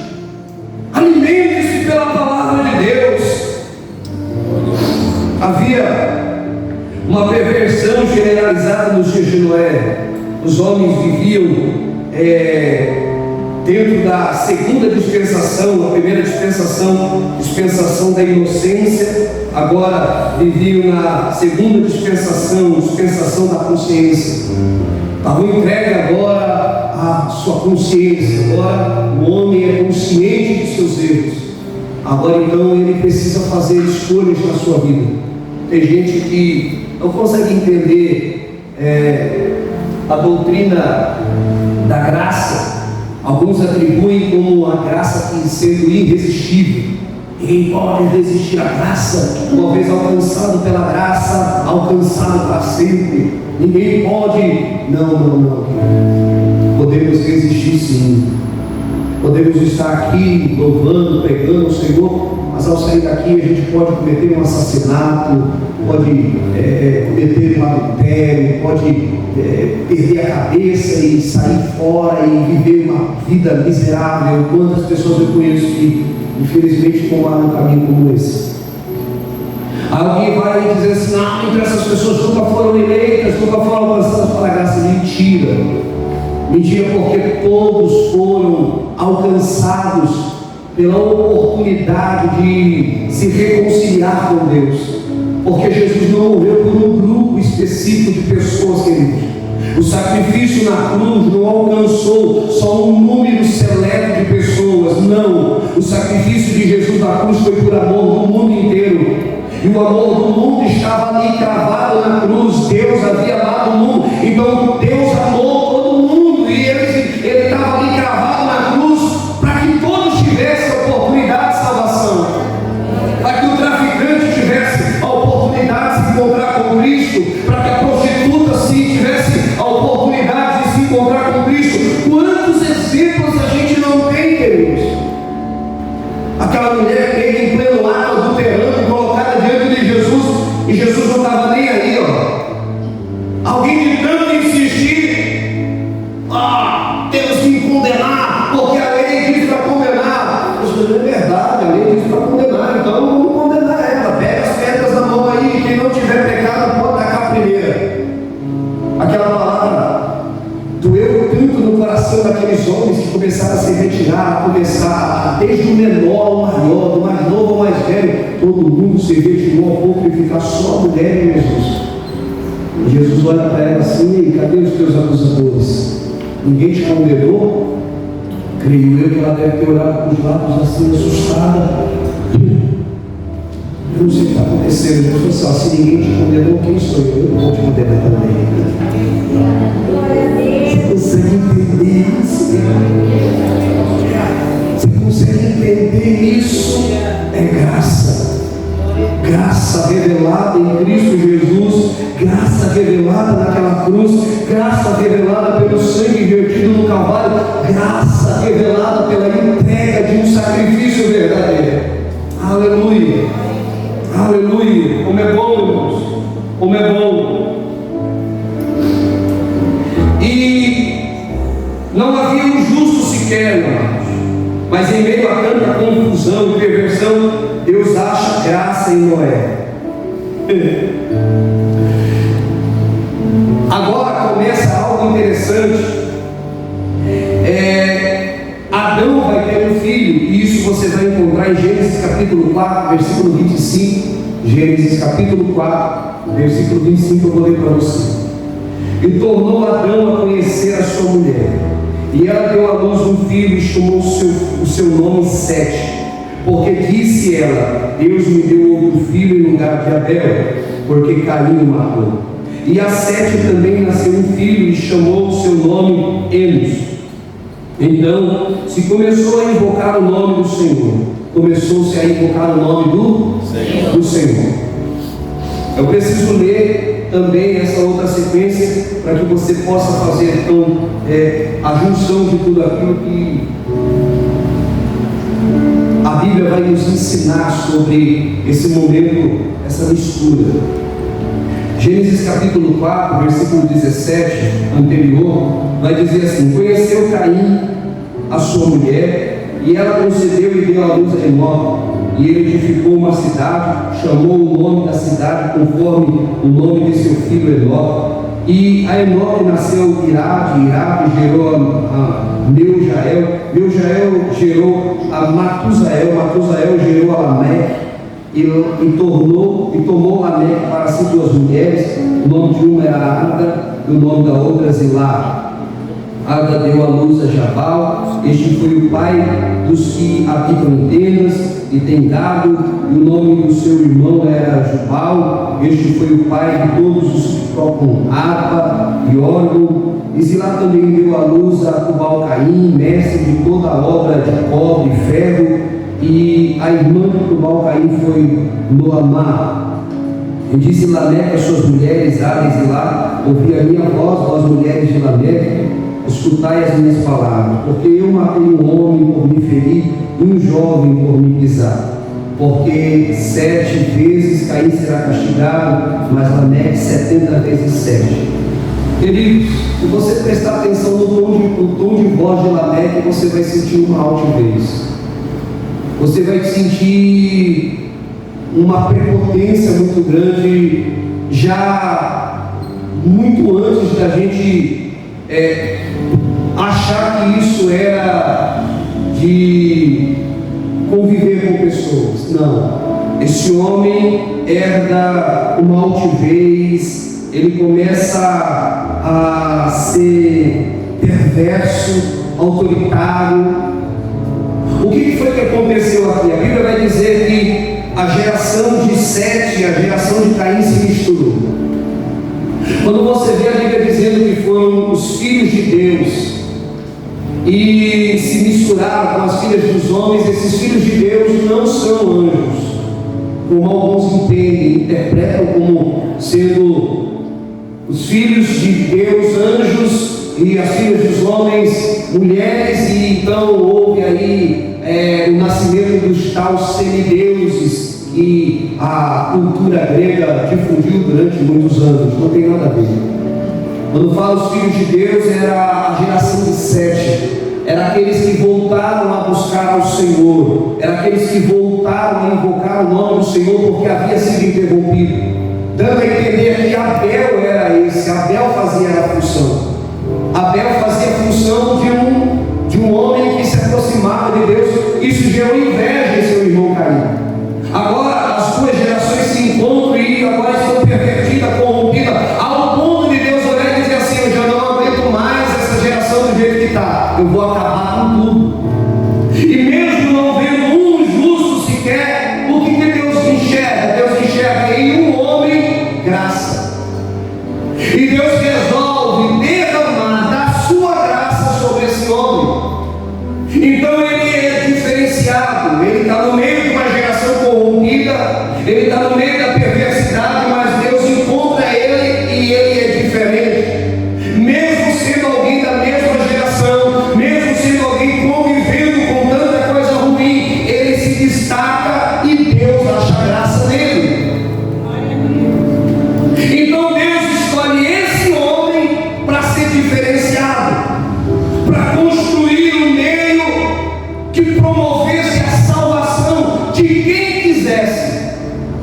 alimente-se pela palavra de Deus. Havia uma perversão generalizada nos dias de Noé. Os homens viviam dentro da segunda dispensação, a primeira dispensação da inocência. Agora viviam na segunda dispensação da consciência. Estavam entregue agora à sua consciência. Agora o homem é consciente de seus erros. Agora então ele precisa fazer escolhas na sua vida. Tem gente que não consegue entender a doutrina da graça. Alguns atribuem como a graça que sendo irresistível. Ninguém pode resistir à graça, uma vez alcançado pela graça, alcançado para sempre. Ninguém pode. Não. Podemos resistir sim. Podemos estar aqui louvando, pregando o Senhor, mas ao sair daqui a gente pode cometer um assassinato, pode cometer um adultério, pode perder a cabeça e sair fora e viver uma vida miserável. Quantas pessoas eu conheço que infelizmente tomaram um caminho como esse? Alguém vai dizer assim, entre essas pessoas nunca foram eleitas, nunca foram alcançadas pela graça. Mentira, porque todos foram alcançados pela oportunidade de se reconciliar com Deus. Porque Jesus não morreu por um grupo específico de pessoas, queridos. O sacrifício na cruz não alcançou só um número seleto de pessoas. Não, o sacrifício de Jesus na cruz foi por amor do mundo inteiro. E o amor do mundo estava ali cravado na cruz. Deus havia amado o mundo. Então Deus amou todo mundo. E ele estava ali cravado na cruz para que todos tivessem a oportunidade de salvação. Para que o traficante tivesse a oportunidade de se encontrar com Cristo. Para que a prostituta tivesse a oportunidade de se encontrar com Cristo. Quantos exemplos a gente não tem, queridos? Aquela mulher pega em pleno ato adulterando, colocada diante de Jesus, e Jesus não estava nem aí, Alguém de tanto insistir, temos que condenar, porque a lei diz para condenar. Isso não é verdade, a lei diz para condenar, então vamos condenar ela. Pega as pedras na mão aí, quem não tiver pecado pode tacar a primeira. Aquela palavra doeu tanto no coração daqueles homens que começaram a se retirar, desde o menor ao maior, do mais novo ao mais velho, todo mundo se retirou ao pouco e ficar só a mulher e Jesus. E Jesus olha para ela assim: cadê os teus acusadores? Ninguém te condenou? Creio eu que ela deve ter olhado para os lados assim, assustada. Eu não sei o que está acontecendo. Jesus falou assim: se ninguém te condenou, quem sou eu? Eu não vou te condenar também. Você consegue entender isso? Você consegue entender isso é graça. Graça revelada em Cristo Jesus, graça revelada naquela cruz, graça revelada pelo sangue vertido no Calvário, graça revelada pela entrega de um sacrifício verdadeiro. Aleluia, aleluia. Como é bom, irmãos, como é bom. E não havia um justo sequer, irmãos, mas em meio a tanta confusão e perversão, Deus acha graça em Noé. Agora começa algo interessante. Adão vai ter um filho, e isso você vai encontrar em Gênesis capítulo 4, versículo 25. Gênesis capítulo 4, versículo 25, eu vou ler para você. E tornou Adão a conhecer a sua mulher, e ela deu à luz um filho e chamou o seu nome Sete. Porque disse ela: Deus me deu outro filho em lugar de Abel, porque Caim o matou. E a Sete também nasceu um filho e chamou o seu nome Enos. Então se começou a invocar o nome do Senhor. Começou-se a invocar o nome do Senhor. Eu preciso ler também essa outra sequência para que você possa fazer então a junção de tudo aquilo que a Bíblia vai nos ensinar sobre esse momento, essa mistura. Gênesis capítulo 4, versículo 17, anterior, vai dizer assim: conheceu Caim a sua mulher, e ela concebeu e deu à luz a Enoque. E ele edificou uma cidade, chamou o nome da cidade conforme o nome de seu filho Enoque. E a Enoque nasceu Irade, Irade gerou a Meujael, Meujael gerou a Matusael, Matusael gerou a Lameque, e tomou Lameque para si duas mulheres. O nome de uma era Ada, e o nome da outra Zilá. Ada deu à luz a Jabal, este foi o pai dos que habitam em tendas e tem gado, e o nome do seu irmão era Jubal, este foi o pai de todos os que tocam harpa e órgão. E Zilá também deu à luz a Tubal-Caim, mestre de toda a obra de cobre e ferro, e a irmã de Tubal-Caim foi Noamá. E disse Lameque às suas mulheres, Ada e Zilá: ouvi a minha voz, vós mulheres de Lameque, escutai as minhas palavras, porque eu matei um homem por me ferir e um jovem por me pisar. Porque 7 vezes Caim será castigado, mas Lameque 70 vezes 7. Queridos, se você prestar atenção no tom de voz de Lameque, você vai sentir uma altivez. Você vai sentir uma prepotência muito grande, já muito antes da gente achar que isso era de conviver com pessoas. Não, esse homem herda uma altivez, ele começa a ser perverso, autoritário. O que foi que aconteceu aqui? A Bíblia vai dizer que a geração de Sete e a geração de Caim se misturou. Quando você vê a Bíblia dizendo que foram os filhos de Deus e se misturaram com as filhas dos homens, esses filhos de Deus não são anjos, como alguns entendem, interpretam como sendo os filhos de Deus anjos e as filhas dos homens mulheres, e então houve aí o nascimento dos tais semideuses que a cultura grega difundiu durante muitos anos. Não tem nada a ver. Quando fala os filhos de Deus, era a geração de Sete, era aqueles que voltaram a buscar ao Senhor, era aqueles que voltaram a invocar o nome do Senhor porque havia sido interrompido, dando a entender que Abel era esse. Abel fazia a função. Abel fazia a função de um homem que se aproximava de Deus. Isso gerou inveja em seu irmão Caim. Agora as duas gerações se encontram e agora estão pervertidas, corrompidas, ao ponto de Deus olhar e dizer assim: eu já não aguento mais essa geração do jeito que está, eu vou acabar com tudo. E mesmo não vendo um justo sequer, o que Deus enxerga? Deus enxerga em um homem graça. E Deus resolve derramar da sua graça sobre esse homem. Então ele é diferenciado, ele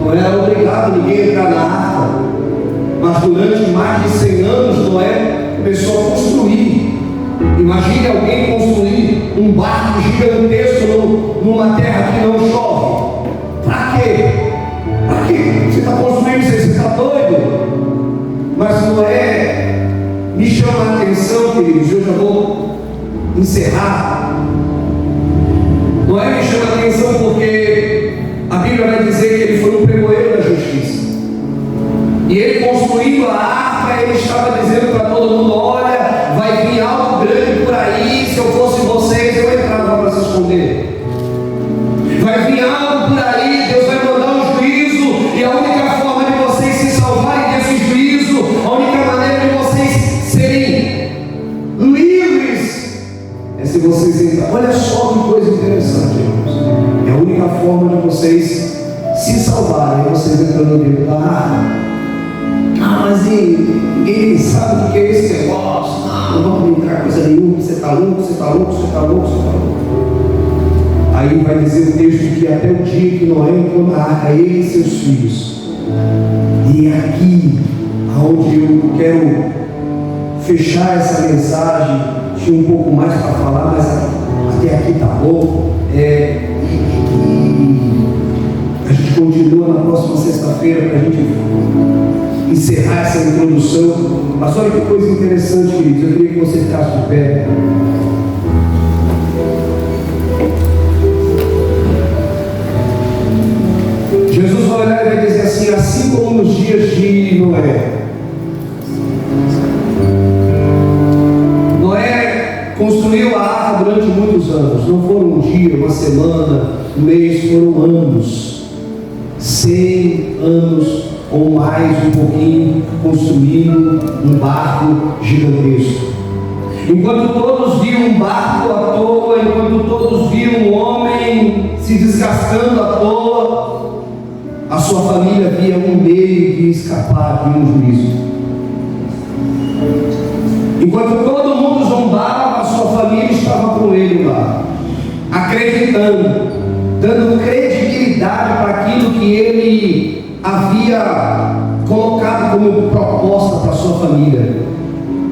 Não era obrigado ninguém a entrar na arca, mas durante mais de 100 anos Noé começou a construir. Imagine alguém construir um barco gigantesco numa terra que não chove. Para quê? Para quê? Você está construindo isso aí, você está doido? Mas Noé me chama a atenção, queridos, eu já vou encerrar. Noé me chama a atenção porque a Bíblia vai dizer que ele foi um pregoeiro da justiça. E ele construindo a arca, ele estava dizendo para todo mundo: olha, vai vir algo grande por aí, se eu fosse vocês, eu entrava para se esconder. Vai vir algo por aí, Deus vai mandar um juízo, e a única forma de vocês se salvarem desse juízo, a única maneira de vocês serem livres, é se vocês entrarem. Olha só que coisa interessante, irmãos. É a única forma de vocês se salvarem, é vocês entrando dentro da arca. Ah, mas ninguém sabe o que é esse negócio. Não vamos entrar coisa nenhuma. Você está louco, você está louco, você está louco, você está louco. Aí vai dizer o texto que até o dia que Noé entrou na arca, ele e seus filhos. E é aqui onde eu quero fechar essa mensagem. Tinha um pouco mais para falar, mas até aqui está bom. A gente continua na próxima sexta-feira para a gente encerrar essa introdução. Mas olha que coisa interessante, queridos. Eu queria que você ficasse de pé. Jesus vai olhar e vai dizer assim como nos dias de Noé. Noé construiu a arca durante muitos anos. Não foram um dia, uma semana, um mês, foram anos. 100 anos ou mais um pouquinho, construindo um barco gigantesco. Enquanto todos viam um barco à toa, enquanto todos viam um homem se desgastando à toa, a sua família via um meio de escapar de um juízo. Enquanto todo mundo zombava, a sua família estava com ele lá, acreditando, dando credibilidade para aquilo que ele havia colocado como proposta para a sua família.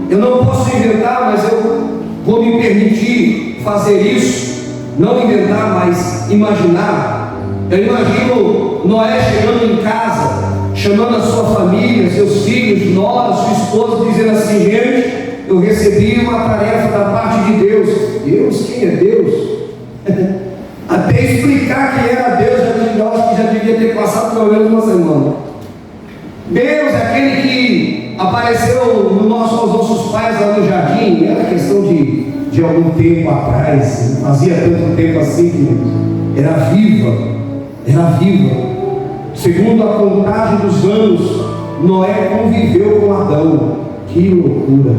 Eu não posso inventar, mas eu vou me permitir fazer isso. Não inventar, mas imaginar. Eu imagino Noé chegando em casa, chamando a sua família, seus filhos, nora, sua esposa, dizendo assim: gente, eu recebi uma tarefa da parte de Deus. Deus? Quem é Deus? Até explicar quem era Deus, eu acho que já devia ter passado pelo menos uma semana. Deus é aquele que apareceu aos nossos pais lá no jardim. Era questão de algum tempo atrás, não fazia tanto tempo assim, que era viva. Segundo a contagem dos anos, Noé conviveu com Adão. Que loucura!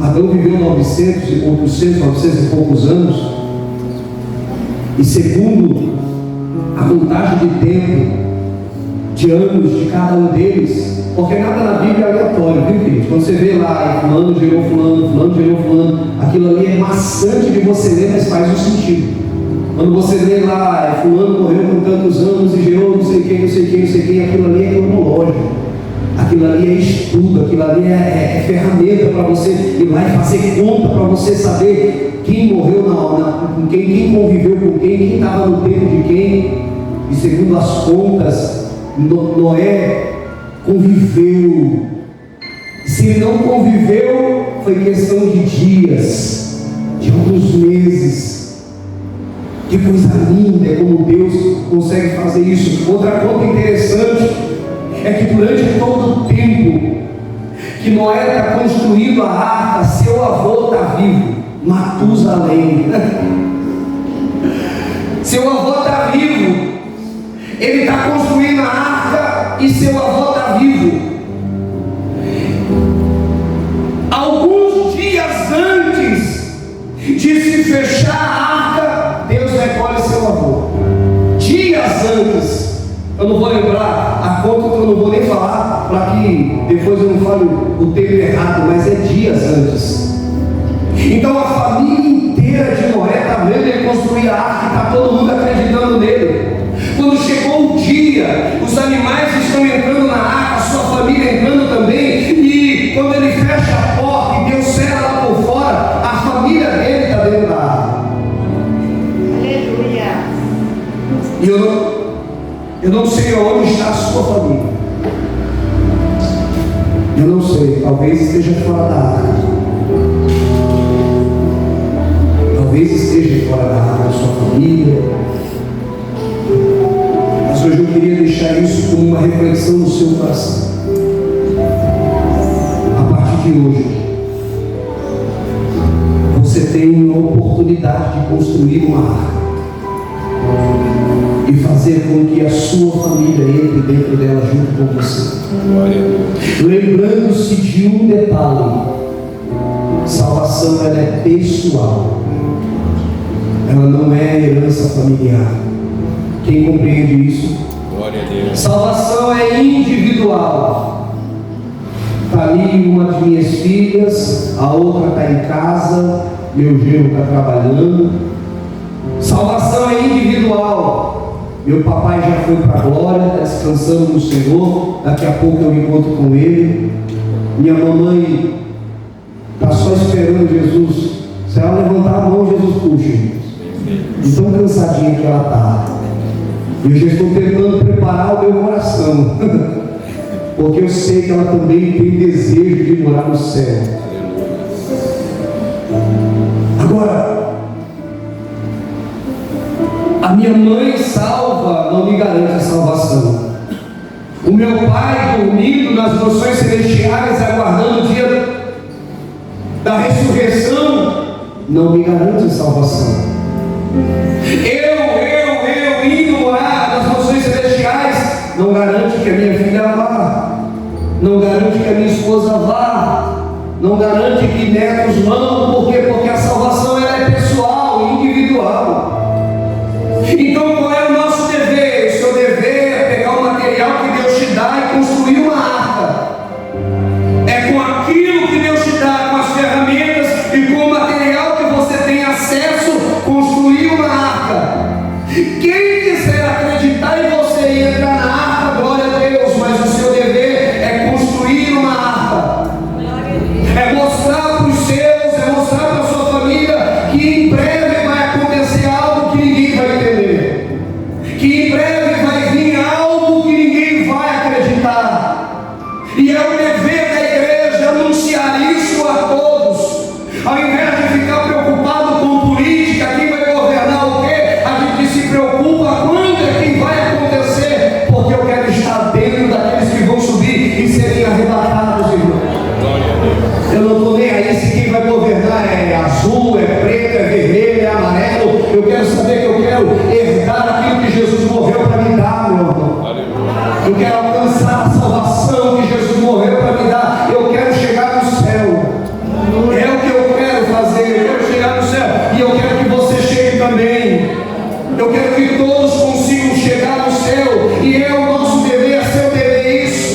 Adão viveu 900 e poucos anos, e segundo a contagem de tempo, de anos de cada um deles, porque nada na Bíblia é aleatório, viu, querido? Quando você vê lá, fulano gerou fulano, fulano gerou fulano, aquilo ali é maçante de você ler, mas faz um sentido. Quando você lê lá, fulano morreu com tantos anos e gerou não sei quem, aquilo ali é cronológico. Aquilo ali é estudo, aquilo ali é ferramenta para você ir lá e fazer conta, para você saber quem morreu com quem conviveu com quem estava no tempo de quem. E segundo as contas, Noé conviveu. Se não conviveu, foi questão de dias, de alguns meses. Que coisa linda é como Deus consegue fazer isso. Outra conta interessante é que durante todo o tempo que Noé está construindo a arca, seu avô está vivo, Matusalém. Seu avô está vivo, ele está construindo a arca e seu avô está vivo. Alguns dias antes de se fechar a arca, Deus recolhe seu avô. Dias antes. Eu não vou lembrar a conta, que eu não vou nem falar, para que depois eu não fale o tempo errado, mas é dias antes. Então a família inteira de Noé está vendo ele construir a arca e está todo mundo acreditando nele. Quando E eu não sei onde está a sua família. Eu não sei, talvez esteja fora da arca. Talvez esteja fora da arca a sua família. Mas hoje eu queria deixar isso como uma reflexão no seu coração. A partir de hoje, você tem a oportunidade de construir uma arca e fazer com que a sua família entre dentro dela junto com você. Lembrando-se de um detalhe: salvação ela é pessoal, ela não é herança familiar. Quem compreende isso? Glória a Deus. Salvação é individual. Está ali uma de minhas filhas, a outra está em casa, meu genro está trabalhando. Salvação é individual. Meu papai já foi para a glória, está descansando no Senhor. Daqui a pouco eu encontro com ele. Minha mamãe está só esperando Jesus. Se ela levantar a mão, Jesus puxa. De tão cansadinha que ela está. E eu já estou tentando preparar o meu coração. Porque eu sei que ela também tem desejo de morar no céu. Agora, a minha mãe salva não me garante a salvação. O meu pai dormindo nas mansões celestiais, aguardando o dia da ressurreição, não me garante a salvação. Eu indo morar nas mansões celestiais, não garante que a minha filha vá, não garante que a minha esposa vá, não garante que netos vão. Por quê? Porque a salvação ela é pessoal, individual. Então qual é o nosso dever? O seu dever é pegar o material que Deus te dá e construir uma arca. É com aquilo que Deus te dá, com as ferramentas e com o material que você tem acesso, construir uma arca. Quem quiser acreditar em você e entrar na arca, glória a Deus, mas o seu dever é construir uma arca. É mostrar para os seus, é mostrar para a sua família que em breve vai acontecer algo que ninguém vai entender, que em breve vai vir algo que ninguém vai acreditar. E é o dever da igreja anunciar isso a todos, ao invés de ficar preocupado com política, quem vai governar o quê, a gente se preocupa quando é que vai acontecer, porque eu quero estar dentro daqueles que vão subir e serem arrebatados, irmão. Eu não estou nem aí se quem vai governar é azul, é preto, é vermelho, é amarelo. Eu quero saber que eu quero herdar aquilo que Jesus morreu para me dar, meu irmão. Eu quero alcançar a salvação que Jesus morreu para me dar. Eu quero chegar no céu. É o que eu quero fazer. Eu quero chegar no céu. E eu quero que você chegue também. Eu quero que todos consigam chegar no céu. E é o nosso dever, é seu dever isso.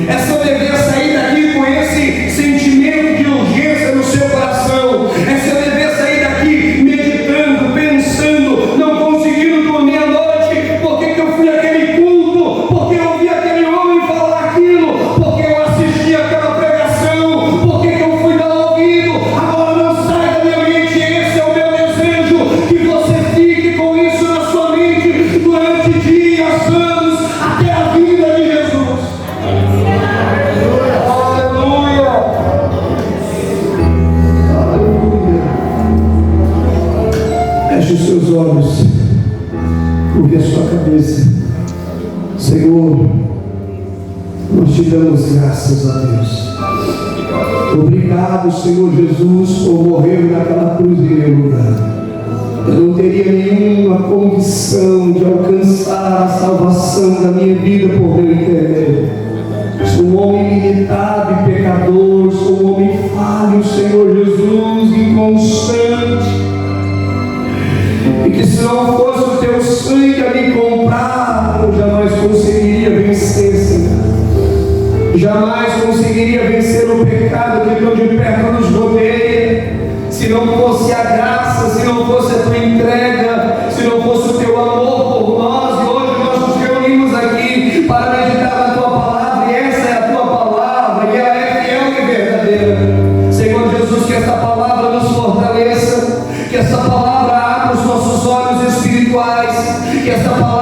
É seu dever sair daqui com esse sentimento de urgência no seu coração. É seu dever sair daqui meditando, pensando, não conseguindo dormir à noite. Por que eu fui àquele culto? Porque eu ouvi aquele homem falar aquilo? Porque eu assisti aquela pregação? Porque eu fui dar ouvido? Agora não sai da minha mente. Esse é o meu desejo, que você fique com isso na sua mente durante dias, anos, até a vinda de Jesus. Aleluia! Aleluia! Feche os seus olhos, curve a sua cabeça. Senhor, nós te damos graças a Deus. Obrigado, Senhor Jesus, por morrer naquela cruz em meu lugar. Eu não teria nenhuma condição de alcançar a salvação da minha vida por meu intermédio. Sou um homem limitado e pecador, sou um homem falho, Senhor Jesus, inconstante. E que se não fosse o teu sangue a me comprar, eu jamais conseguiria vencer, Senhor. Jamais conseguiria vencer o pecado que tão de perto nos rodeia. Se não fosse a graça, se não fosse a tua entrega, se não fosse o teu amor por nós. E hoje nós nos reunimos aqui para meditar na tua palavra, e essa é a tua palavra, e ela é fiel e verdadeira. Senhor Jesus, que esta palavra nos fortaleça, que esta palavra abra os nossos olhos espirituais, que esta palavra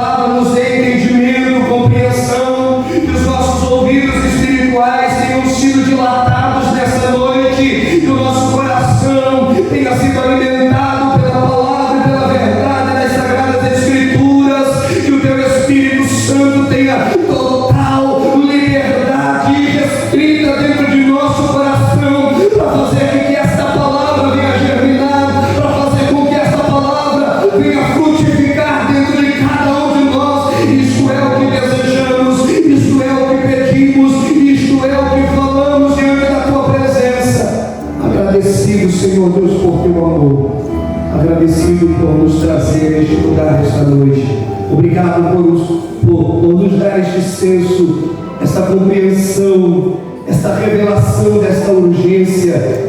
por nos trazer a este lugar esta noite. Obrigado por nos dar este senso, esta compreensão, esta revelação desta urgência.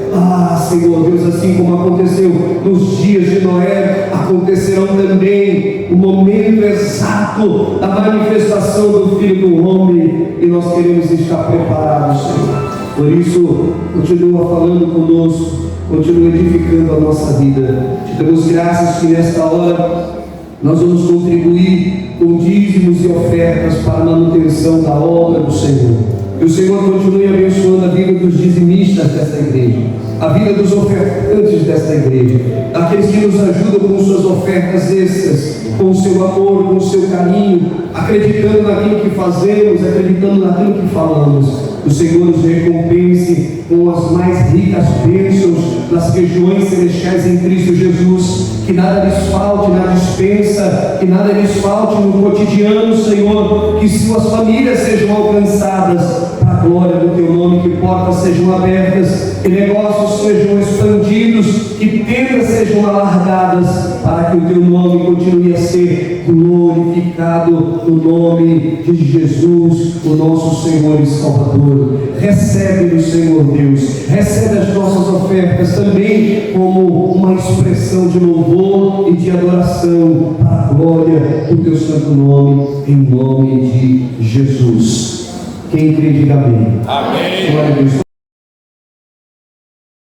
Senhor Deus, assim como aconteceu nos dias de Noé, acontecerão também o momento exato da manifestação do Filho do Homem, e nós queremos estar preparados, Senhor. Por isso, continua falando conosco, continua edificando a nossa vida. Te damos graças que nesta hora nós vamos contribuir com dízimos e ofertas para a manutenção da obra do Senhor. Que o Senhor continue abençoando a vida dos dizimistas desta igreja, a vida dos ofertantes desta igreja, aqueles que nos ajudam com suas ofertas extras, com o seu amor, com o seu carinho, acreditando naquilo que fazemos, acreditando naquilo que falamos. O Senhor nos recompense com as mais ricas bênçãos nas regiões celestiais em Cristo Jesus. Que nada lhes falte na dispensa, que nada lhes falte no cotidiano, Senhor. Que suas famílias sejam alcançadas para a glória do Teu nome, que portas sejam abertas, que negócios sejam expandidos, que tendas sejam alargadas, para que o Teu nome continue a ser glorificado no nome de Jesus, o nosso Senhor e Salvador. Recebe-nos, Senhor Deus, recebe as nossas ofertas também como uma expressão de louvor e de adoração para a glória do Teu santo nome, em nome de Jesus. Quem crê, diga amém. Amém. Glória a Deus.